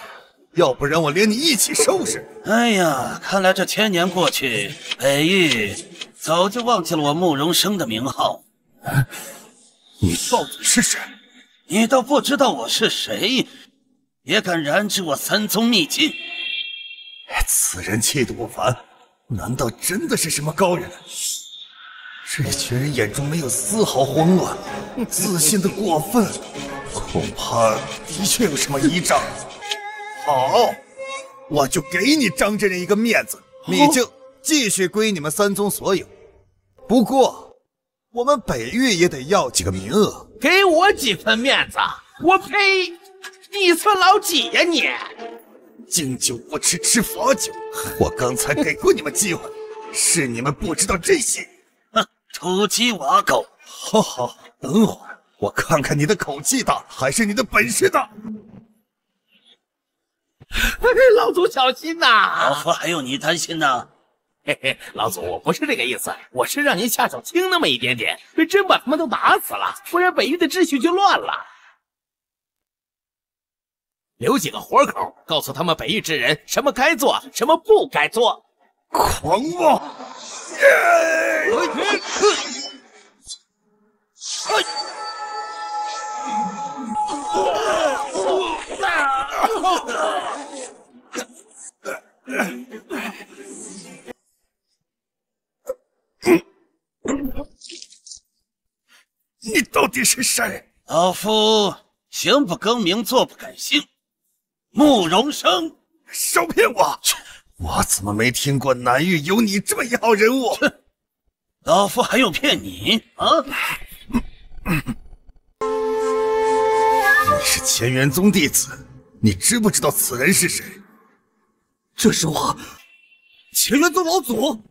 要不然我连你一起收拾。哎呀，看来这1000年过去，北域早就忘记了我慕容生的名号。你到底是谁？你倒不知道我是谁，也敢染指我3宗秘境？此人气度不凡，难道真的是什么高人？这群人眼中没有丝毫慌乱，自信的过分，恐怕的确有什么依仗。好，我就给你张真人一个面子，秘境继续归你们3宗所有。不过，我们北域也得要几个名额。给我几分面子？我呸！你算老几呀你？敬酒不吃吃罚酒，我刚才给过你们机会，是你们不知道珍惜。土鸡瓦狗！好好，等会儿我看看你的口气大还是你的本事大。老祖小心呐！老夫还用你担心呢？嘿嘿，老祖，我不是这个意思，我是让您下手轻那么一点点，别真把他们都打死了，不然北域的秩序就乱了。留几个活口，告诉他们北域之人什么该做，什么不该做。狂妄！你到底是谁？老夫行不更名，坐不改姓，慕容生。少骗我！我怎么没听过南域有你这么一号人物？老夫还用骗你啊？你是乾元宗弟子，你知不知道此人是谁？这是我乾元宗老祖。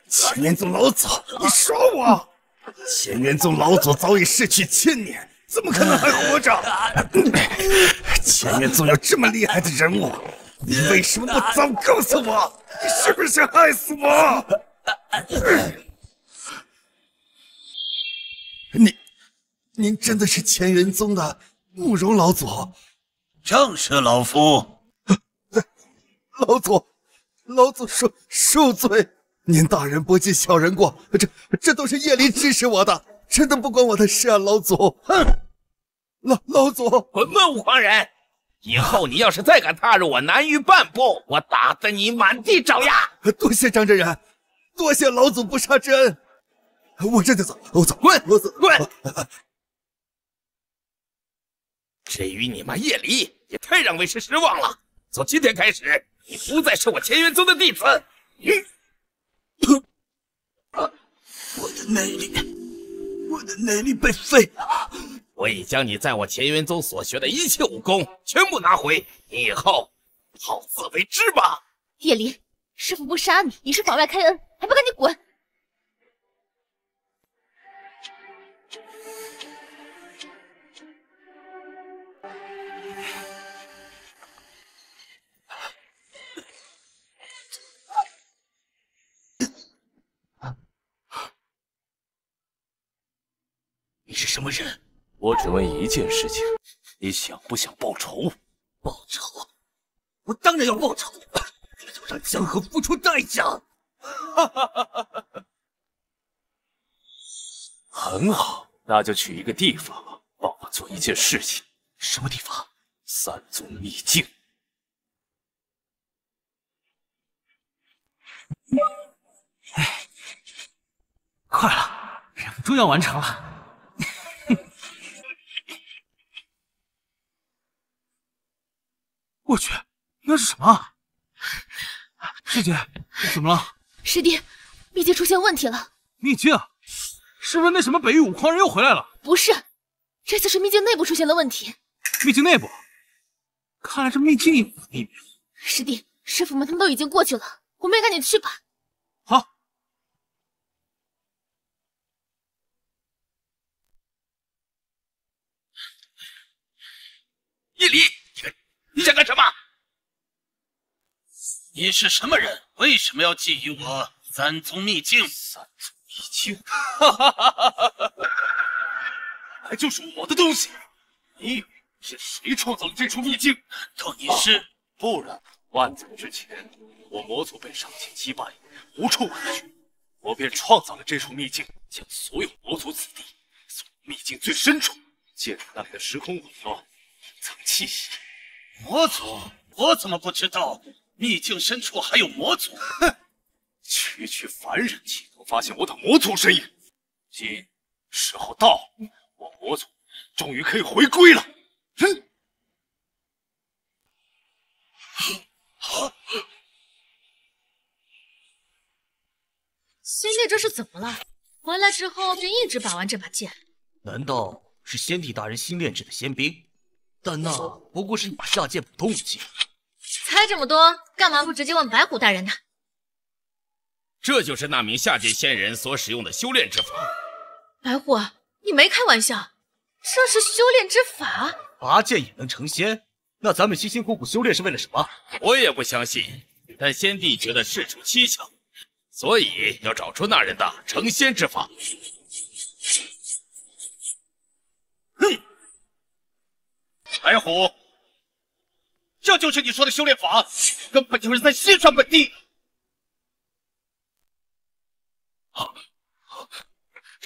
乾元宗老祖，你耍我！乾元宗老祖早已逝去1000年，怎么可能还活着？乾元宗有这么厉害的人物，你为什么不早告诉我？你是不是想害死我？您真的是乾元宗的慕容老祖？正是老夫。老祖恕罪。您大人不计小人过，这都是叶离指使我的，真的不关我的事啊，老祖。哼，老祖，滚吧，无狂人！以后你要是再敢踏入我南域半步，我打得你满地找牙！多谢张真人，多谢老祖不杀之恩。我这就走，我走，滚，我走，滚！至于你妈叶离，也太让为师失望了。从今天开始，你不再是我乾元宗的弟子。我的内力被废了。我已将你在我乾元宗所学的一切武功全部拿回，你以后好自为之吧。叶离，师父不杀你，你是法外开恩，还不赶紧滚！是什么人？我只问一件事情，你想不想报仇？报仇？我当然要报仇，这就让江河付出代价。很好，那就去一个地方，帮我做一件事情。什么地方？三宗秘境。哎，快了，任务终要完成了。我去，那是什么啊？师姐，怎么了？师弟，秘境出现问题了。秘境？是不是那什么北域五狂人又回来了？不是，这次是秘境内部出现了问题。秘境内部？看来这秘境有秘密。师弟，师傅们他们都已经过去了，我们也赶紧去吧。好。叶离，你想干什么？你是什么人？为什么要觊觎我三宗秘境？三宗秘境，哈哈哈哈哈哈！还就是我的东西。你以为是谁创造了这处秘境？难道你是？不然，万载之前，我魔族被上天击败，无处可去，我便创造了这处秘境，将所有魔族子弟送入秘境最深处，借助那里的时空紊乱，隐藏气息。魔族？我怎么不知道？秘境深处还有魔族？哼！区区凡人岂能发现我的魔族身影？今时候到，我魔族终于可以回归了。哼！仙帝这是怎么了？回来之后便一直把玩这把剑。难道是先帝大人新炼制的仙兵？但那不过是你下界普通武器。猜这么多，干嘛不直接问白虎大人呢？这就是那名下界仙人所使用的修炼之法。白虎，你没开玩笑，这是修炼之法？拔剑也能成仙？那咱们辛辛苦苦修炼是为了什么？我也不相信，但先帝觉得事出蹊跷，所以要找出那人的成仙之法。哼！白虎，这就是你说的修炼法，根本就是在戏耍本帝。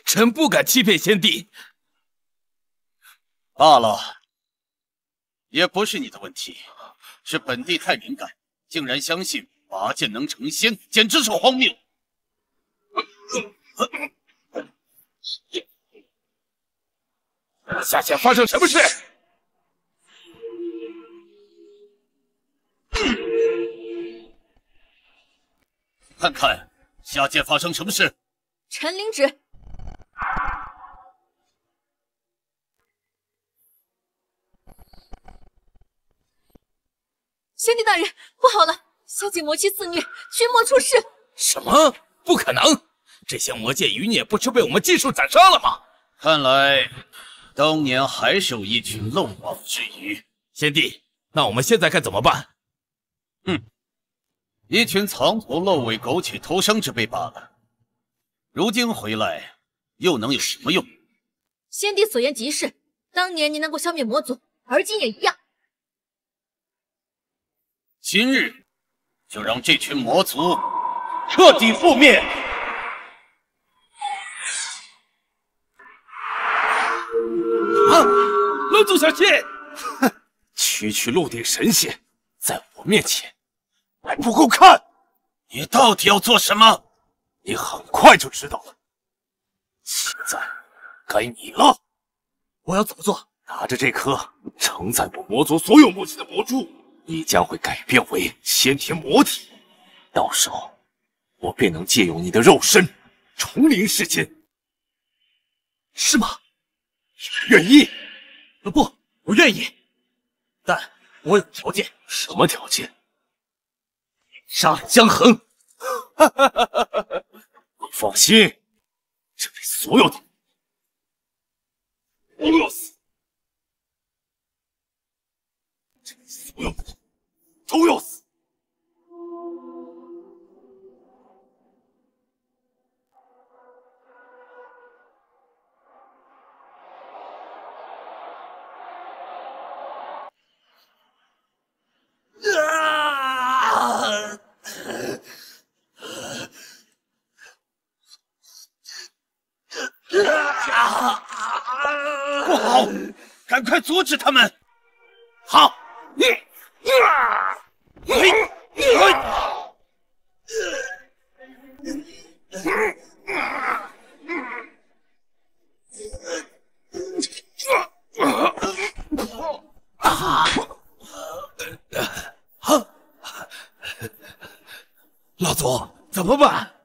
臣不敢欺骗先帝。罢了，也不是你的问题，是本帝太敏感，竟然相信拔剑能成仙，简直是荒谬。下界发生什么事？看看下界发生什么事。臣领旨。先帝大人，不好了！下界魔妻肆虐，群魔出世。什么？不可能！这些魔界余孽不是被我们尽数斩杀了吗？看来当年还是有一群漏网之鱼。先帝，那我们现在该怎么办？一群藏头露尾、苟且偷生之辈罢了。如今回来，又能有什么用？先帝所言极是，当年您能够消灭魔族，而今也一样。今日就让这群魔族彻底覆灭！啊！龙族小心！哼，区区陆地神仙，在我面前还不够看！你到底要做什么？你很快就知道了。现在该你了。我要怎么做？拿着这颗承载我魔族所有魔气的魔珠，你将会改变为先天魔体。到时候，我便能借用你的肉身重临世间。是吗？愿意？不，我愿意，但我有条件。什么条件？杀了江衡。你放心，这里所有的都要死，这里所有的都要死。不好，赶快阻止他们！好，老祖，怎么办？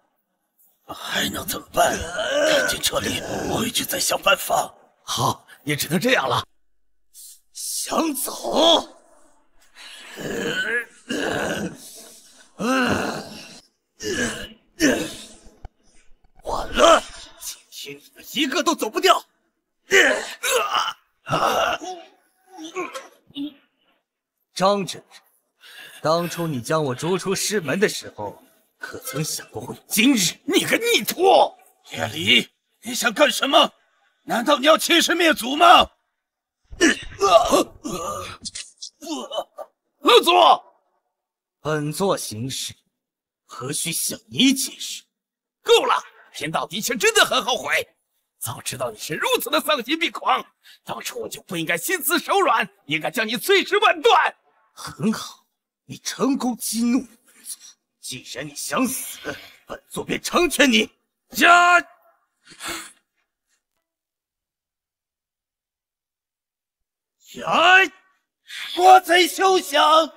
还能怎么办？赶紧撤离，回去再想办法。好，也只能这样了。想走？完了，今天你们一个都走不掉。张真人，当初你将我逐出师门的时候，可曾想过会有今日？你个逆徒！叶离，你想干什么？难道你要欺师灭祖吗？老祖，本座行事何须向你解释？够了！贫道的确真的很后悔，早知道你是如此的丧心病狂，当初我就不应该心慈手软，应该将你碎尸万段。很好，你成功激怒了本座。既然你想死，本座便成全你。加！呀！国贼休想！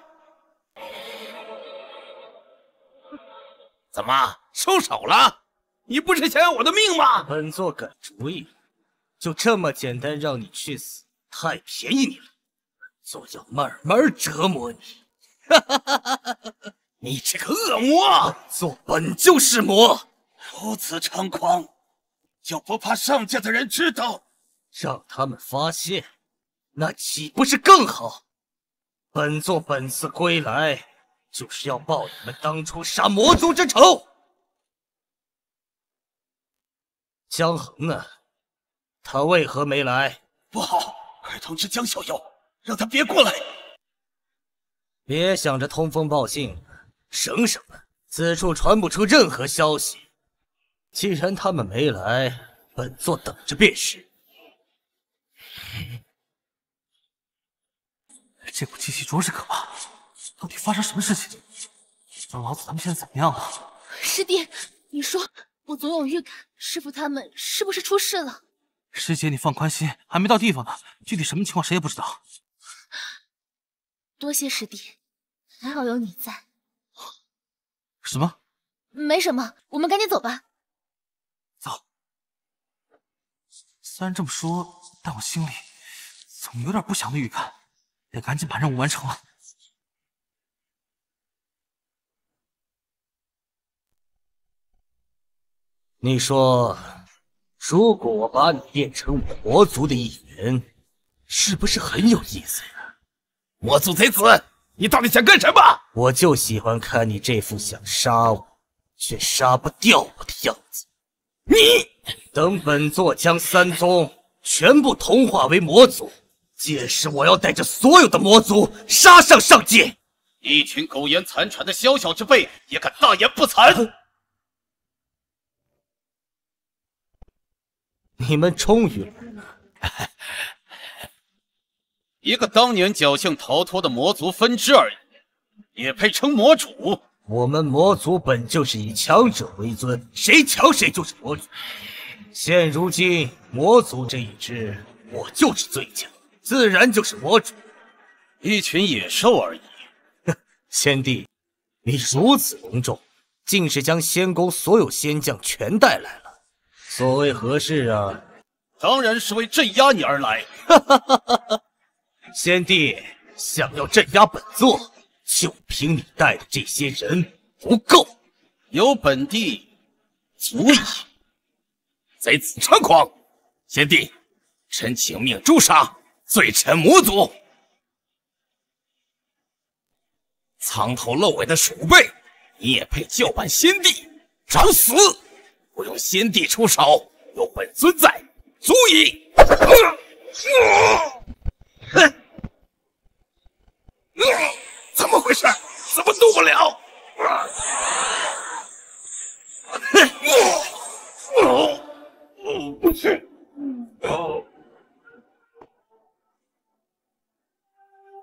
怎么收手了？你不是想要我的命吗？本座改主意，就这么简单让你去死，太便宜你了。本座要慢慢折磨你。你这个恶魔！本座本就是魔，如此猖狂，就不怕上界的人知道？让他们发现，那岂不是更好？本座本次归来，就是要报你们当初杀魔族之仇。江衡呢？他为何没来？不好，快通知江小友，让他别过来。别想着通风报信，省省了，此处传不出任何消息。既然他们没来，本座等着便是。这股气息着实可怕，到底发生什么事情？让老子他们现在怎么样了？师弟，你说，我总有预感，师傅他们是不是出事了？师姐，你放宽心，还没到地方呢，具体什么情况谁也不知道。多谢师弟，还好有你在。什么？没什么，我们赶紧走吧。走。虽然这么说，但我心里总有点不祥的预感，得赶紧把任务完成了。你说，如果我把你变成我魔族的一员，是不是很有意思呀？魔族贼子，你到底想干什么？我就喜欢看你这副想杀我却杀不掉我的样子。你等本座将三宗全部同化为魔族，届时我要带着所有的魔族杀上上界。一群苟延残喘的小小之辈，也敢大言不惭！你们终于来了。一个当年侥幸逃脱的魔族分支而已，也配称魔主？我们魔族本就是以强者为尊，谁强谁就是魔主。现如今魔族这一支，我就是最强，自然就是魔主。一群野兽而已。先帝，你如此隆重，竟是将仙宫所有仙将全带来了。所谓何事啊？当然是为镇压你而来。先帝想要镇压本座，就凭你带的这些人不够。有本帝足矣。贼子猖狂！先帝，臣请命诛杀，罪臣魔族。藏头露尾的鼠辈，你也配叫板先帝？找死！不用先帝出手，有本尊在，足矣。怎么回事？怎么动不了？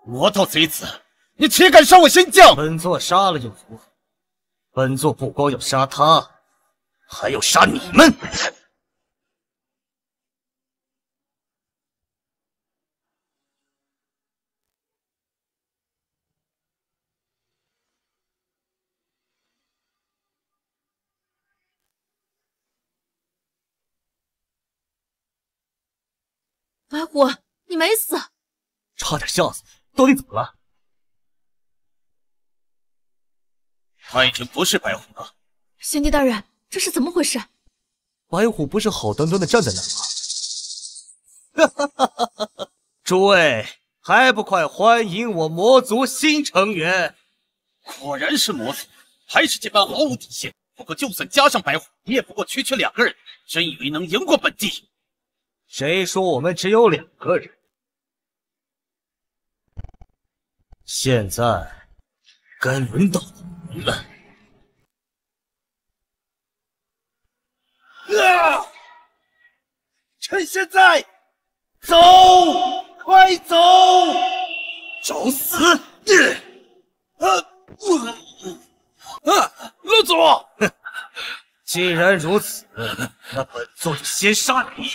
魔道贼子，你岂敢伤我仙将？本座杀了又如何？本座不光要杀他，还要杀你们！白虎，你没死，差点吓死我！到底怎么了？他已经不是白虎了。先帝大人，这是怎么回事？白虎不是好端端的站在那吗？诸位，还不快欢迎我魔族新成员！果然是魔族，还是这般毫无底线。不过就算加上白虎，你也不过区2个人，真以为能赢过本地？谁说我们只有2个人？现在该轮到你们了。趁现在，走，快走！找死！老祖，既然如此，那本座就先杀你。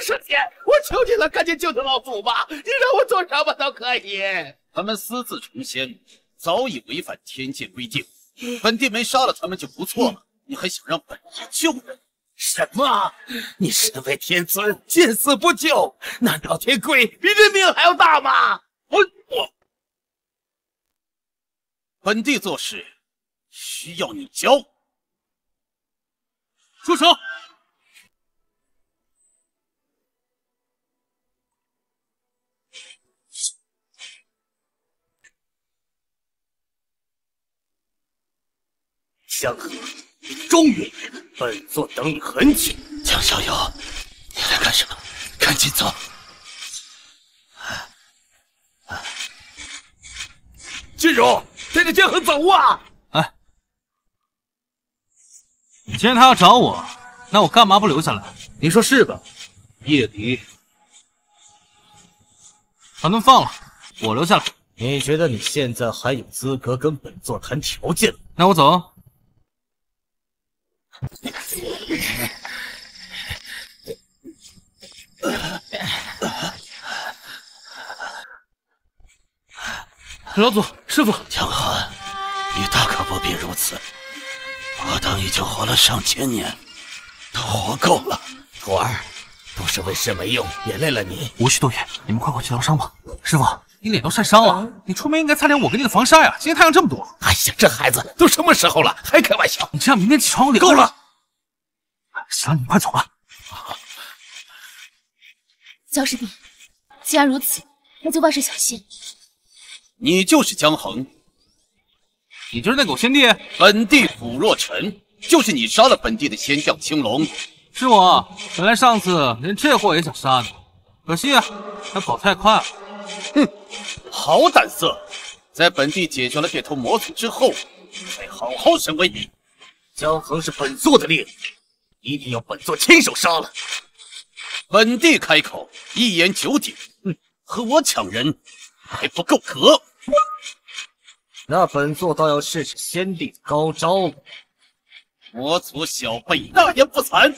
圣姐，我求你了，赶紧救救老祖吧！你让我做什么都可以。他们私自成仙，早已违反天界规定。本地没杀了他们就不错了，你还想让本地救人？什么？你身为天尊，见死不救？难道天规比人命还要大吗？我本地做事需要你教。住手！江河，你终于来了！本座等你很久。江小友，你来干什么？赶紧走！金荣，带着江河走啊！哎，既然他要找我，那我干嘛不留下来？你说是吧？夜离，把他们放了，我留下来。你觉得你现在还有资格跟本座谈条件？那我走。老祖，师傅，江河，你大可不必如此。我等已经活了上千年，都活够了。徒儿，都是为师没用，连累了你。无需多言，你们快快去疗伤吧。师傅，你脸都晒伤了，你出门应该擦点我给你的防晒啊！今天太阳这么多。哎呀，这孩子都什么时候了，还开玩笑？你这样明天起床我得够了。行了，你们快走吧。萧师弟，既然如此，那就万事小心。你就是江衡，你就是那狗先帝。本地古若尘，就是你杀了本地的仙将青龙。是我，本来上次连这货也想杀你，可惜啊，他跑太快了。哼，好胆色！在本地解决了这头魔族之后，再好好审问你。江衡是本座的猎物，一定要本座亲手杀了。本地开口，一言九鼎。和我抢人还不够格。那本座倒要试试先帝的高招了。魔族小辈大言不惭。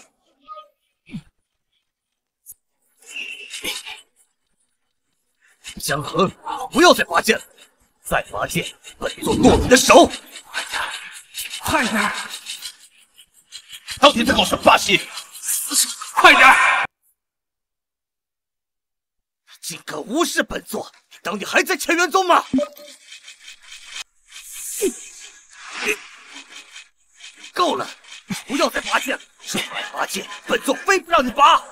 江衡，不要再拔剑了，再拔剑，本座剁你的手！快点！到底在搞什么把戏？快点！竟敢无视本座！你当你还在乾元宗吗？够了！不要再拔剑了，说还拔剑，本座非不让你拔！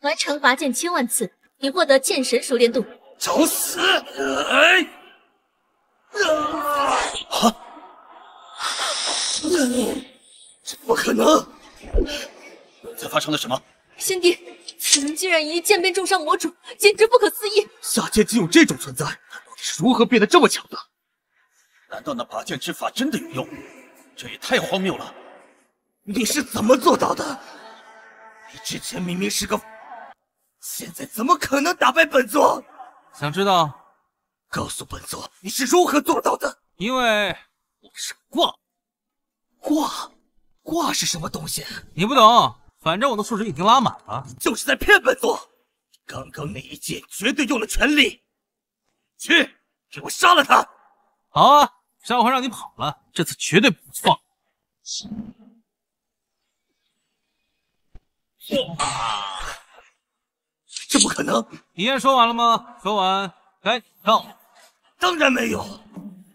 完成拔剑1000万次，你获得剑神熟练度。找死！这不可能！刚才发生了什么？先帝，此人竟然以一剑便重伤魔主，简直不可思议！下界竟有这种存在，他到底是如何变得这么强的？难道那拔剑之法真的有用？这也太荒谬了！你是怎么做到的？你之前明明是个，现在怎么可能打败本座？想知道？告诉本座你是如何做到的？因为我是挂是什么东西？你不懂，反正我的数值已经拉满了。就是在骗本座！刚刚那一剑绝对用了全力，去，给我杀了他！好啊，上回让你跑了，这次绝对不放。这不可能！遗言说完了吗？说完，该你上。当然没有。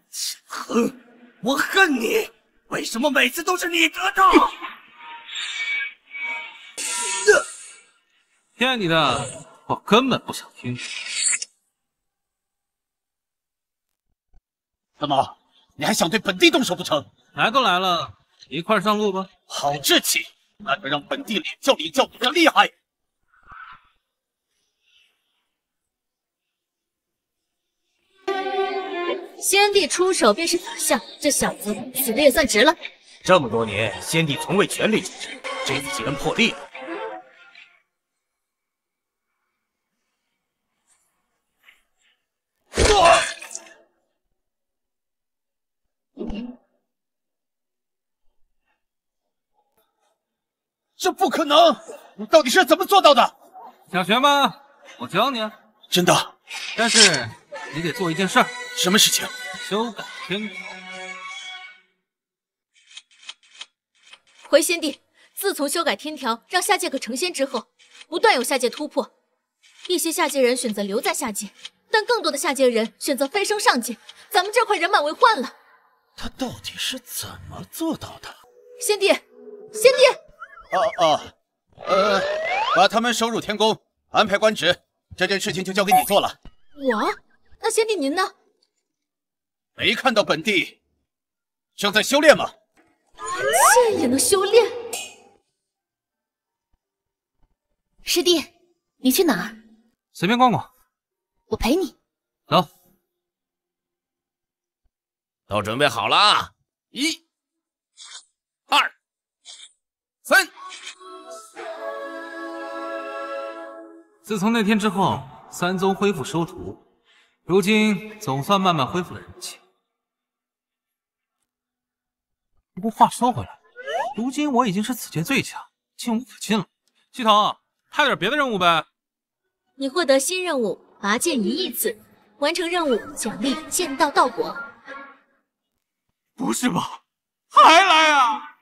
秦恒，我恨你！为什么每次都是你得到？骗你的，我根本不想听。怎么，你还想对本帝动手不成？来都来了，一块上路吧。好志气，那就让本帝领教你的厉害！先帝出手便是法相，这小子死的也算值了。这么多年，先帝从未全力支持，这次竟然破例了。这不可能！你到底是怎么做到的？想学吗？我教你啊。真的？但是你得做一件事儿。什么事情？修改天条。回先帝，自从修改天条，让下界可成仙之后，不断有下界突破。一些下界人选择留在下界，但更多的下界人选择飞升上界。咱们这块人满为患了。他到底是怎么做到的？先帝，先帝！把他们收入天宫，安排官职，这件事情就交给你做了。我？那先帝您呢？没看到本帝正在修炼吗？剑也能修炼？师弟，你去哪儿？随便逛逛。我陪你。走。都准备好了，1、2、3。自从那天之后，三宗恢复收徒，如今总算慢慢恢复了人气。不过话说回来，如今我已经是此界最强，进无可进了。系统，派点别的任务呗。你获得新任务，拔剑1亿次，完成任务奖励剑道道果。不是吧？还来啊！